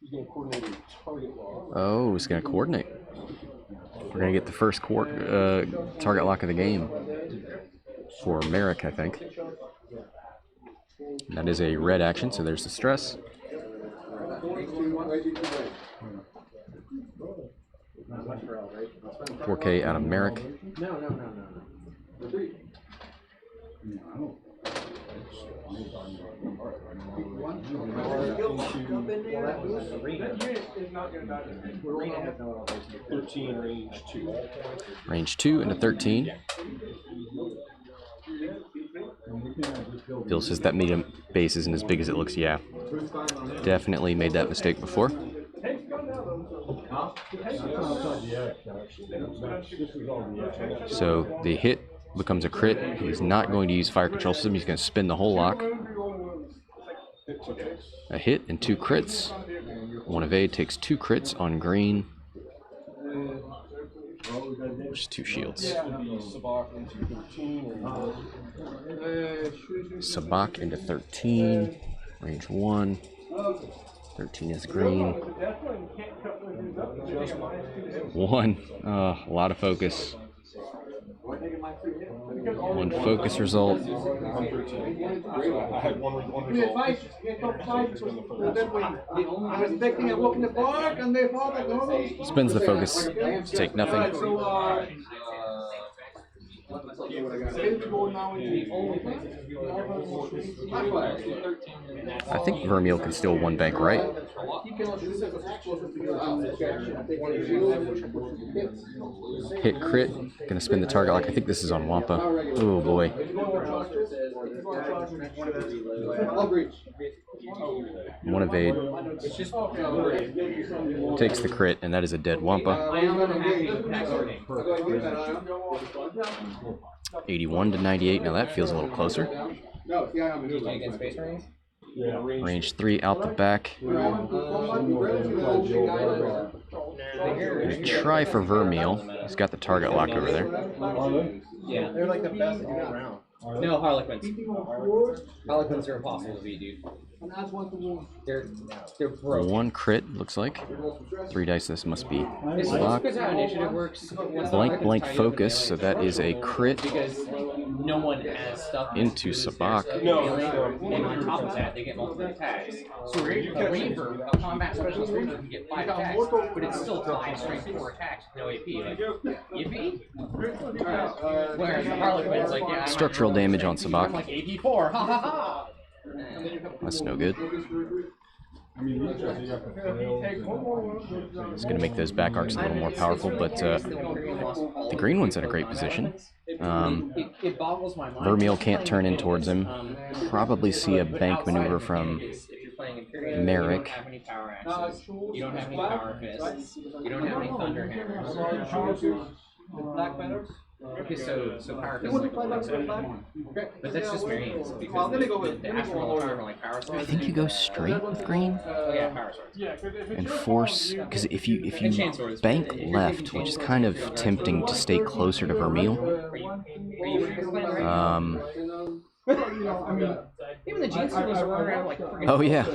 he's gonna coordinate a target lock. Oh, he's gonna coordinate. We're gonna get the first target lock of the game for Merrick, I think. That is a red action, so there's the stress. Not much for all, right? 4K out of Merrick. No. That unit is not gonna die. Arena has no elevation. 13 range 2. Range 2 into 13. Bill says that medium base isn't as big as it looks. Yeah, definitely made that mistake before. So the hit becomes a crit. He's not going to use fire control system. He's going to spin the whole lock. A hit and 2 crits. One evade takes 2 crits on green. Just 2 shields. Sabaac into 13. Range 1. 13 is green. 1. A lot of focus. 1 focus result. I had one result. I was expecting a walk in the park and they thought that no. Spends the focus to take nothing. I think Vermeil can steal 1 bank, right? Hit crit. Gonna spin the target lock. I think this is on Wampa. Oh boy. 1 evade. Takes the crit, and that is a dead Wampa. 81 to 98. Now that feels a little closer. Range 3 out the back. Gonna try for Vermeil. He's got the target lock over there. Yeah. They're like the best all around. No, Harlequins. Harlequins are impossible to beat, dude. They're broke. 1 crit, looks like. 3 dice, this must be It's Sabaac. because how initiative works. Blank focus, so that is a crit Because no one has stuff into Sabaac. and on top of that, they get multiple attacks. So a Reaver, a combat specialist Reaver can get 5 attacks, but it's still 5 strength 4 attacks with no AP. Like, yippee? Whereas the Harlequin's like, yeah, Structural damage on I'm Sabaac. like AP 4, ha ha ha! That's no good. It's going to make those back arcs a little more powerful, but the green one's in a great position. It boggles my mind. Vermeil can't turn in towards him. Probably see a bank maneuver from Merrick. You don't have any power axes. You don't have any power fists. You don't have any thunder hammers. Okay, so power fists like but that's just variants because the astronomical power are like power swords. I think you go straight with green Oh yeah, power swords. and force, because if you bank left, which is kind of tempting to stay closer to Vermeil. Even the jeans was around like freaking. Oh yeah.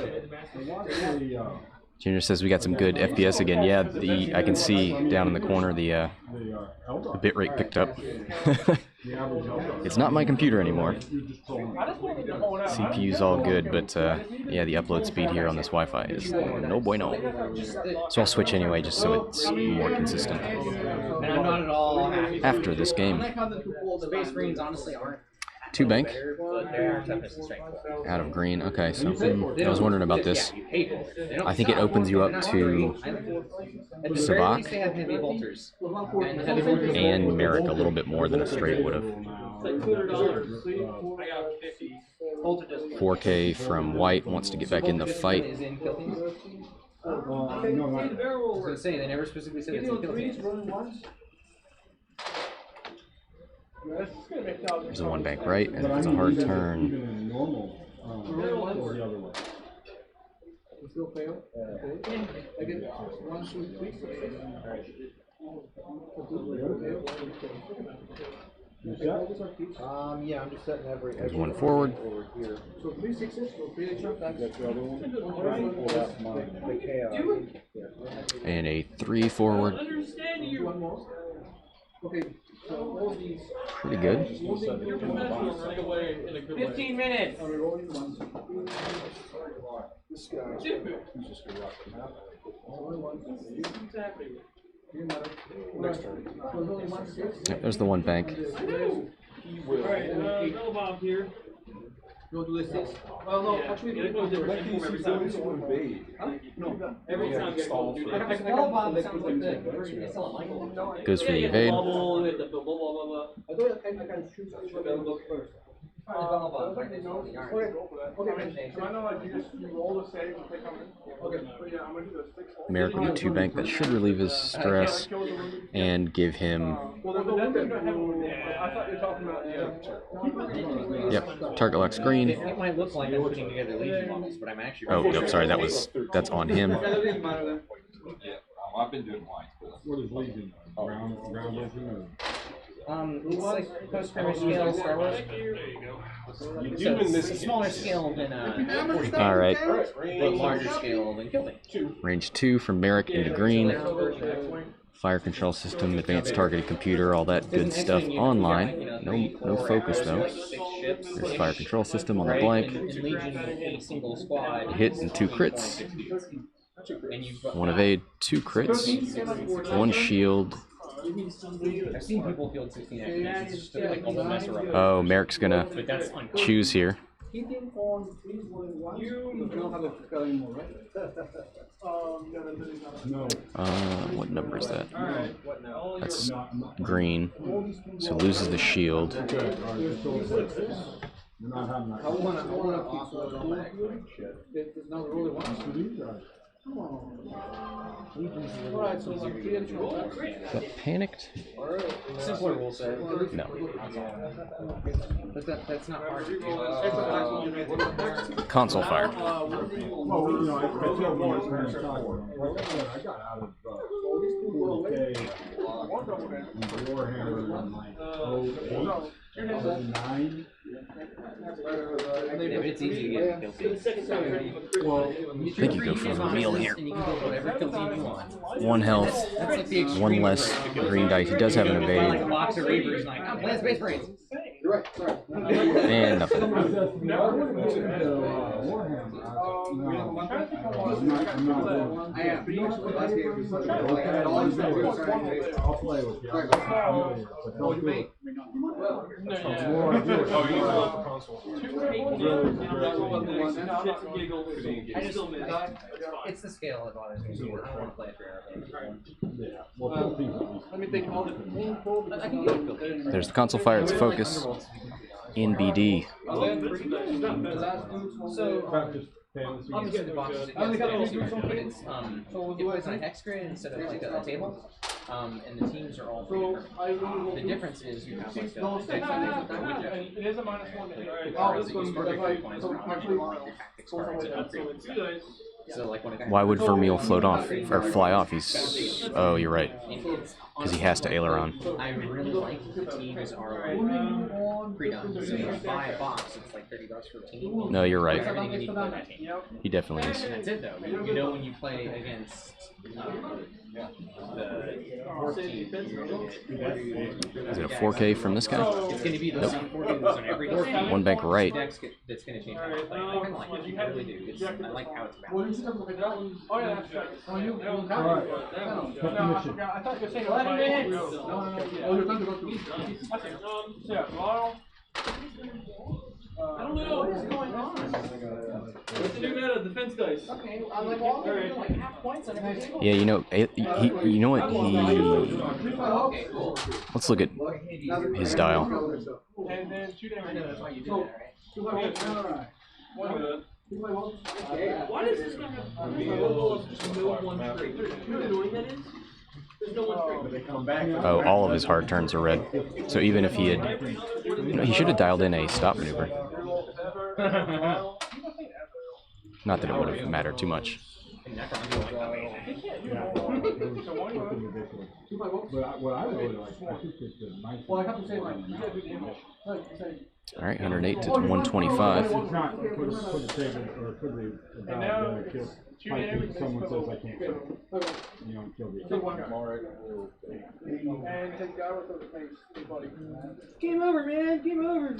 Junior says we got some good FPS again. Yeah, I can see down in the corner the bitrate picked up. It's not my computer anymore. CPU's all good, but yeah, the upload speed here on this Wi-Fi is no bueno. So I'll switch anyway, just so it's more consistent. And I'm not at all happy. After this game, Space Marines honestly aren't 2 bank but they are toughness and strength. out of green. Okay, so I was wondering about this. I think it opens you up to Sabaac and Merrick a little bit more than a straight would have. 4K from White wants to get back in the fight. I was gonna say, they never specifically said it's in kill teams. There's a 1 bank right, and it's a hard turn. Yeah, I'm just setting every. There's 1 forward. Over here. So 3 6s, so 3 extra. That's the other one. That's mine. The chaos. And a 3 forward. Okay, so all these. Pretty good. 15 minutes! Are we rolling ones? This guy, he's just gonna rock the map. Next turn. Yeah, there's the one bank. He will. Little Bob here. Go to the 6. Well, no, actually, Yeah, no, That case, he's going to invade. no. Every Yeah, time install you for- go Goes for the evade. I I can choose which one to look first. I know like you roll the save if they come in. Okay. But yeah, I'm gonna do the 6 hole. Merrick will get 2 bank. That should relieve his stress and give him. Well, there's a one thing that happened. I thought you were talking about the. Yep. Target locks green. It might look like I'm putting together Legion models, but I'm actually. Oh, yep. Sorry, that's on him. I've been doing white. What is Legion? Ground Legion or? It's like post-primary scale Star Wars. You do So in this it's a smaller scale than All right. but larger scale than Kilting. Range 2 from Merrick into green. Fire control system, advanced targeted computer, all that good stuff online. No focus though. There's fire control system on the blank. Legion a single squad. Hit and 2 crits. And you've 1 evade, 2 crits, 1 shield. I've seen people field 16 activities. It's just like all the mess around. Oh, Merrick's gonna But that's uncommon. choose here. Hitting on 3 rolling 1. You don't have a fiscal anymore, right? No. What number is that? What now? That's green. So loses the shield. Okay, all right, so you're not having that. I wanna keep on back. It's not rolling 1. Come on. Alright, so like 3 and 2. Is that panicked? Simpler rule set. No. But that's not hard to do. Console fire. Well, you know, I tell them what's going to talk. I got out of 40K and Warhammer in like 09. Yeah, but it's easy to get killed. Well, I think you go for Vermeil here. And you can build whatever kill team you want. 1 health, That's like the 1 less green dice. He does have an like a evade. box of Reavers, like, I'm playing Space Marines. You're right, sorry. And nothing. I am. Last game was such a I'll play with you. But don't do it. Oh, you love the console. It's the scale that bothers me. I don't want to play it for everything. Yeah. Well, people. Let me think all the I can get it. There's the console fire. It's focus. In BD. So, Practice fantasy. obviously the box is fantasy, but it's it plays on a hex grid instead of like a table. And the teams are all three different. The difference is you have like a It is a -1 to hit. cards that you store your points around, and you like your tactics cards and upgrade. So like when a guy Why would Vermeil float off or fly off? He's. Oh, you're right. Because he has to aileron. I really like the teams are like pre-done. So you buy a box, it's like $30 for a team. No, you're That's right. everything you need to play that team. He definitely is. And that's it though. You know when you play against the fourth team, Is it a 4K from this guy? it's going to be the same 4 teams on every team. 1 bank right. That's going to change how I play. I kind of like it. I really do. I like how it's balanced. Oh yeah, that's right. Oh, you. All right. No, I forgot. I thought you were saying. Oh, you're going to go to. Yeah, Lyle. I don't know what's going on. What's the new meta? Defense dice. Okay, I'm like, well, I'm doing like half points on every table. Yeah, you know, you know what? Okay, cool. Let's look at his dial. And then 2 damage. That's why you do that, right? Why does this guy have no 1 straight? You know how annoying that is? There's no 1 straight. Oh, all of his hard turns are red. So even if he had, he should have dialed in a stop maneuver. Not that it would have mattered too much. But what I really like, I think it's a nice. Well, I have to say, like, All right, 108 to 125. It's not for the table or for the about kill. Like someone says I can't kill. You don't kill the. And take Gyro to the face, buddy. Game over, man. Game over.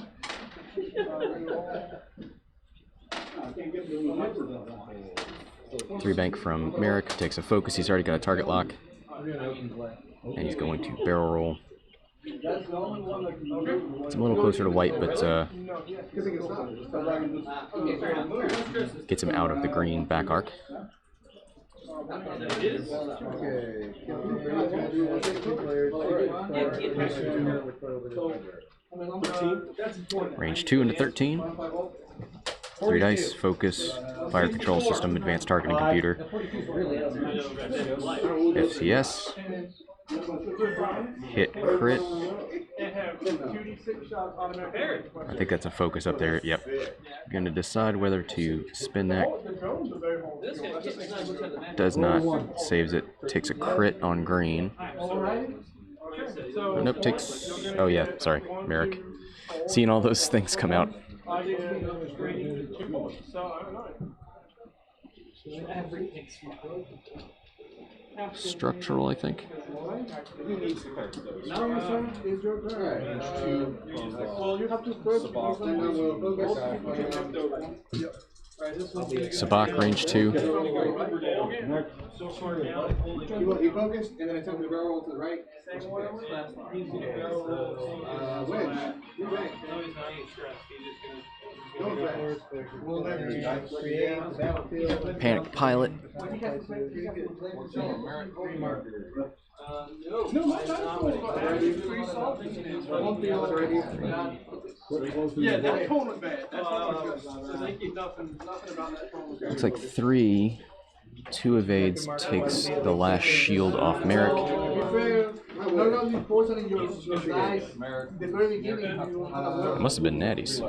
3 bank from Merrick, takes a focus, he's already got a target lock. And he's going to barrel roll. It's a little closer to white, but gets him out of the green back arc. Range 2 into 13. 3 dice, focus, fire control system, advanced targeting computer. FCS. Hit crit. I think that's a focus up there. Yep. Going to decide whether to spin that. Does not. Saves it. Takes a crit on green. Nope, takes... Oh yeah, sorry. Merrick. Seeing all those things come out. Structural, I think. Sabaac, range 2. You focus, and then I tell him to barrel to the right. Panic pilot. Yeah, that tone was bad. That's what they keep nothing about that tone. Looks like 3. 2 evades, takes the last shield off Merrick. Must have been natties.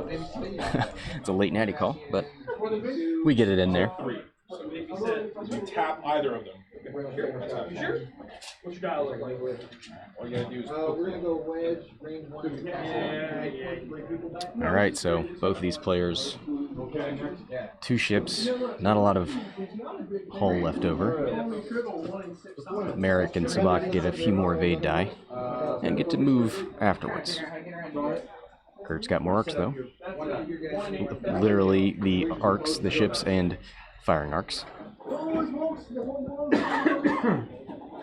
It's a late natty call, but we get it in there. You tap either of them. You sure? What you got look like? All you gotta do is We're gonna go wedge, range 1. Alright, so both of these players, 2 ships, not a lot of hull left over. Merrick and Sabaac get a few more evade die and get to move afterwards. Kirt's got more arcs though. Literally the arcs, the ships, and firing arcs.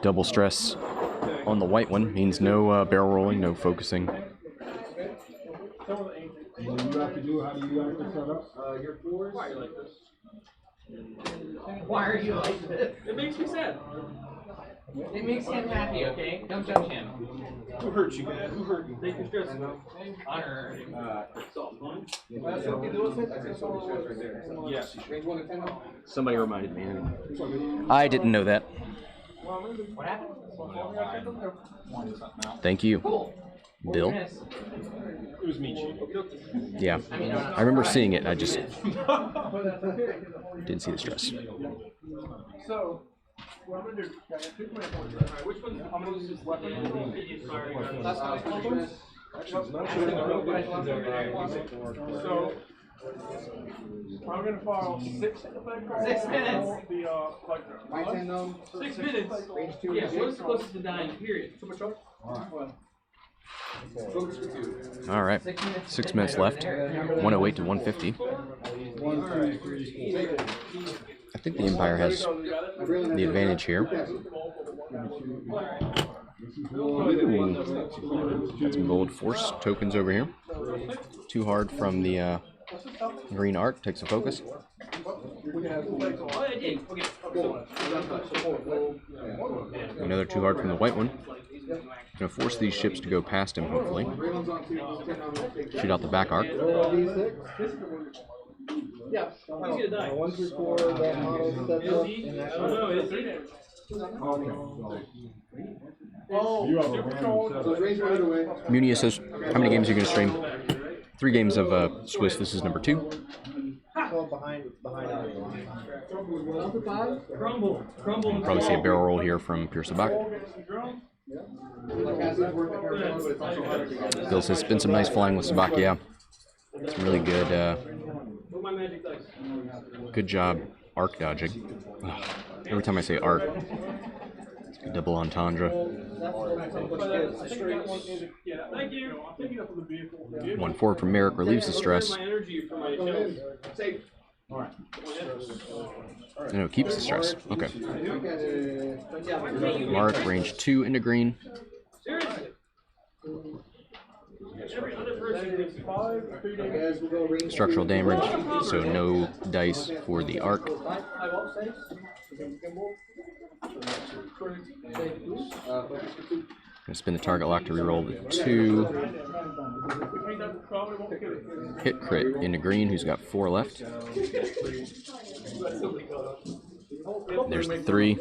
Double stress on the white one means no barrel rolling, no focusing. What do you have to do? How do you like to set up? Your floors. Why are you like this? It makes me sad. It makes him happy, okay? Don't judge him. who hurt you, man? Who hurt you? They can stress Honor. Yes. Somebody reminded me. I didn't know that. What happened? Thank you, Bill. It was me cheating. Yeah, I remember seeing it. I just didn't see the stress. So, what I'm gonna do, I got 2 command points. Alright, which one? I'm gonna use this weapon. So, I'm gonna file 6 effect cards. 6 minutes. The, like, 6 minutes. Yeah, what's closest to dying, period. All right, 6 minutes left. 108 to 150. I think the Empire has the advantage here. Ooh. Got some gold force tokens over here. Too hard from the green arc. Takes a focus. Another too hard from the white one. Gonna force these ships to go past him, hopefully. Shoot out the back arc. Yeah. He's gonna die. 1 through 4, that model steps up. Oh no, it's You have a random setup. Munia says, how many games are you gonna stream? 3 games of Swiss. This is number 2. crumble. Probably see a barrel roll here from Pure Sabaac. Bill says, been some nice flying with Sabaac, yeah. Some really good, My magic dice. good job arc dodging. Ugh. Every time I say arc, it's a double entendre. Yeah, thank you. I'm picking up on the vehicle. 1 forward from Merrick relieves the stress. My energy for my shells. No, it keeps the stress. Okay. Mark, range 2 into green. Structural damage, so no dice for the arc. Gonna spin the target lock to reroll the 2. Hit crit into green, who's got 4 left. There's the 3.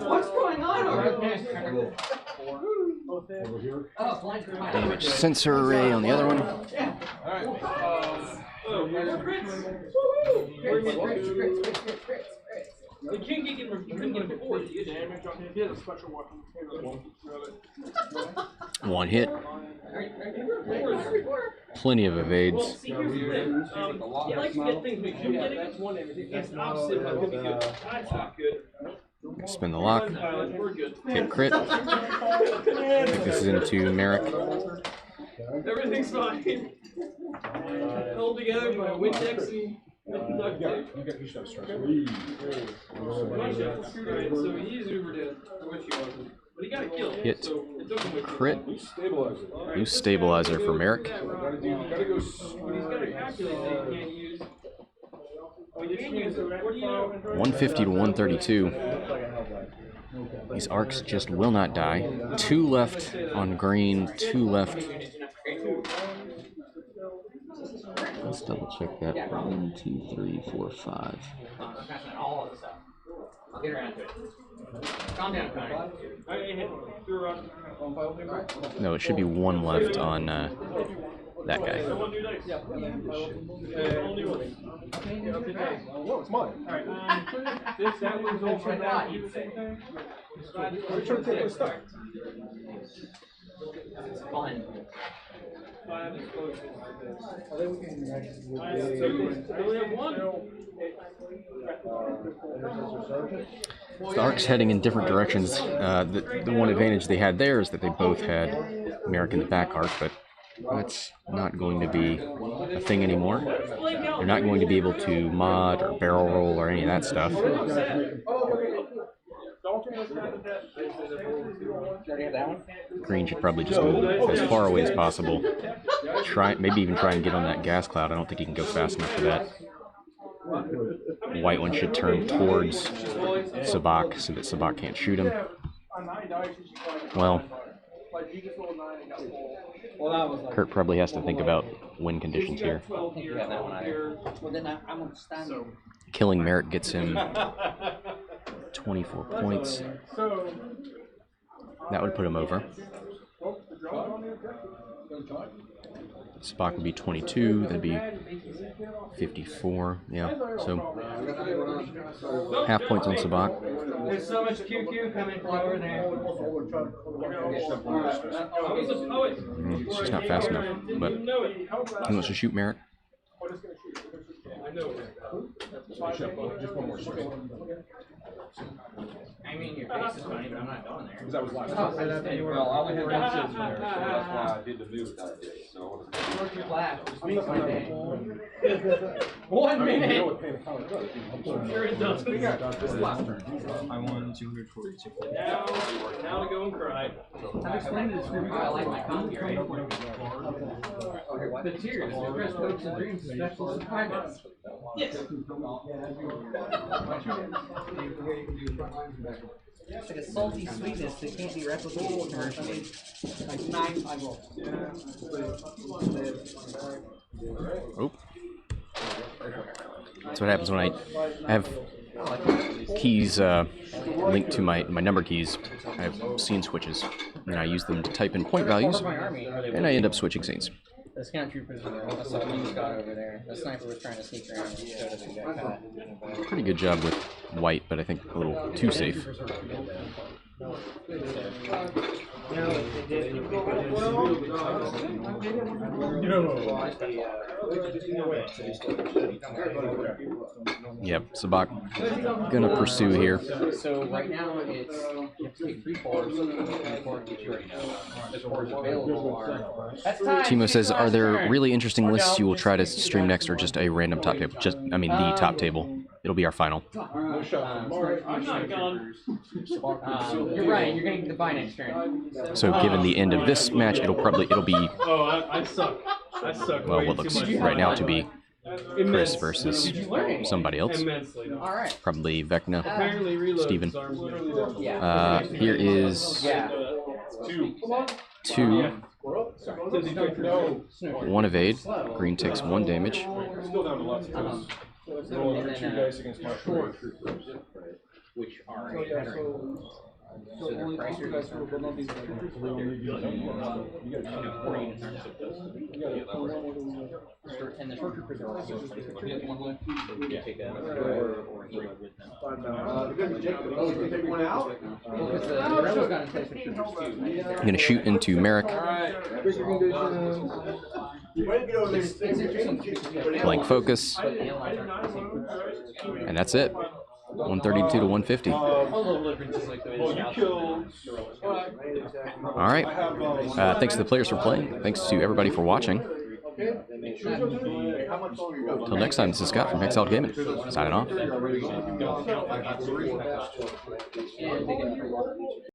What's going on over here? Damage sensor array on the other one. You can't get him. You couldn't get him before. He has a special weapon. 1 hit. Plenty of evades. He likes to get things mixed. You get it, that's one damage. It's opposite, but could be good. That's not good. Spin the lock. We're good. Hit crit. This is into Merrick. Everything's fine. Held together by Windex and duct tape. So he's uber dead. I wish he wasn't. But he got a kill. Hit. So it took him with Crit. Stabilizer. New stabilizer for Merrick. Gotta go. But he's got a calculate that he can't use. Oh, you can use it. What do you know? 150 to 132. These arcs just will not die. 2 left on green, 2 left. Let's double check that. 1, 2, 3, 4, 5. All of the stuff. I'll get around to it. Calm down, Connor. No, it should be 1 left on that guy. No, it's mine. That one's over now. You say I'm trying to take my stuff. It's fun. The arcs heading in different directions. The one advantage they had there is that they both had Merrick in the back arc, but that's not going to be a thing anymore. They're not going to be able to mod or barrel roll or any of that stuff. Green should probably just move as far away as possible. Maybe even try and get on that gas cloud. I don't think he can go fast enough for that. White one should turn towards Sabaac so that Sabaac can't shoot him. Well, Kirt probably has to think about win conditions here. I don't think you have that one either. Well, then I'm understanding. Killing Merrick gets him 24 points. That would put him over. Sabaac would be 22, that'd be 54, yeah, so half points on Sabaac. There's so much QQ coming from over there. He's a poet. It's just not fast enough, but he wants to shoot Merrick. I know. Just one more strike. I mean, your face is funny, but I'm not going there. Because that was last Well, I only had 1 citizen there, so that's why I did the move that day. So Your laugh just makes my day. 1 minute. You know what pain of power does. Sure it does. this is last turn. I won 242. Now to go and cry. I've explained this for I like my comedy, right? The tears, the rest hopes and dreams, special surprises. Yes. It's like a salty sweetness that can't be replicated commercially. Like 9 I go. Oh. That's what happens when I have keys linked to my number keys. I have scene switches, and I use them to type in point values, and I end up switching scenes. The scout troopers are there. That's what we just got over there. The sniper was trying to sneak around and showed us he got caught. Pretty good job with white, but I think a little too safe. Yep, Sabaac gonna pursue here. So right now it's you have to take 3 fours, and the 4 that you already know. The 4s available are. That's time. Timo says, "Are there really interesting lists you will try to stream next, or just a random top table? Just, I mean, the top table. It'll be our final." I'm not gone. You're right. You're gonna get the buy next turn. So, given the end of this match, it'll be Oh, I suck. I suck. well, way what too looks much. right now to be Chris Immense. versus somebody else. Immensely. All right. Probably Vecna, Apparently reload. Steven. Yeah. Here is Yeah. 2, No. 1 evade. Green takes 1 damage. Still down to lots of rolling for 2 dice against my short. Which are a veteran. So their price are based on and the short troopers are also you take a or a hero with them. Because the rebels got in place with troopers too. I'm gonna shoot into Merrick. Blank focus, and that's it. 132 to 150. You killed. All right. Thanks to the players for playing. Thanks to everybody for watching. Till next time, this is Scott from Hexaled Gaming, signing off.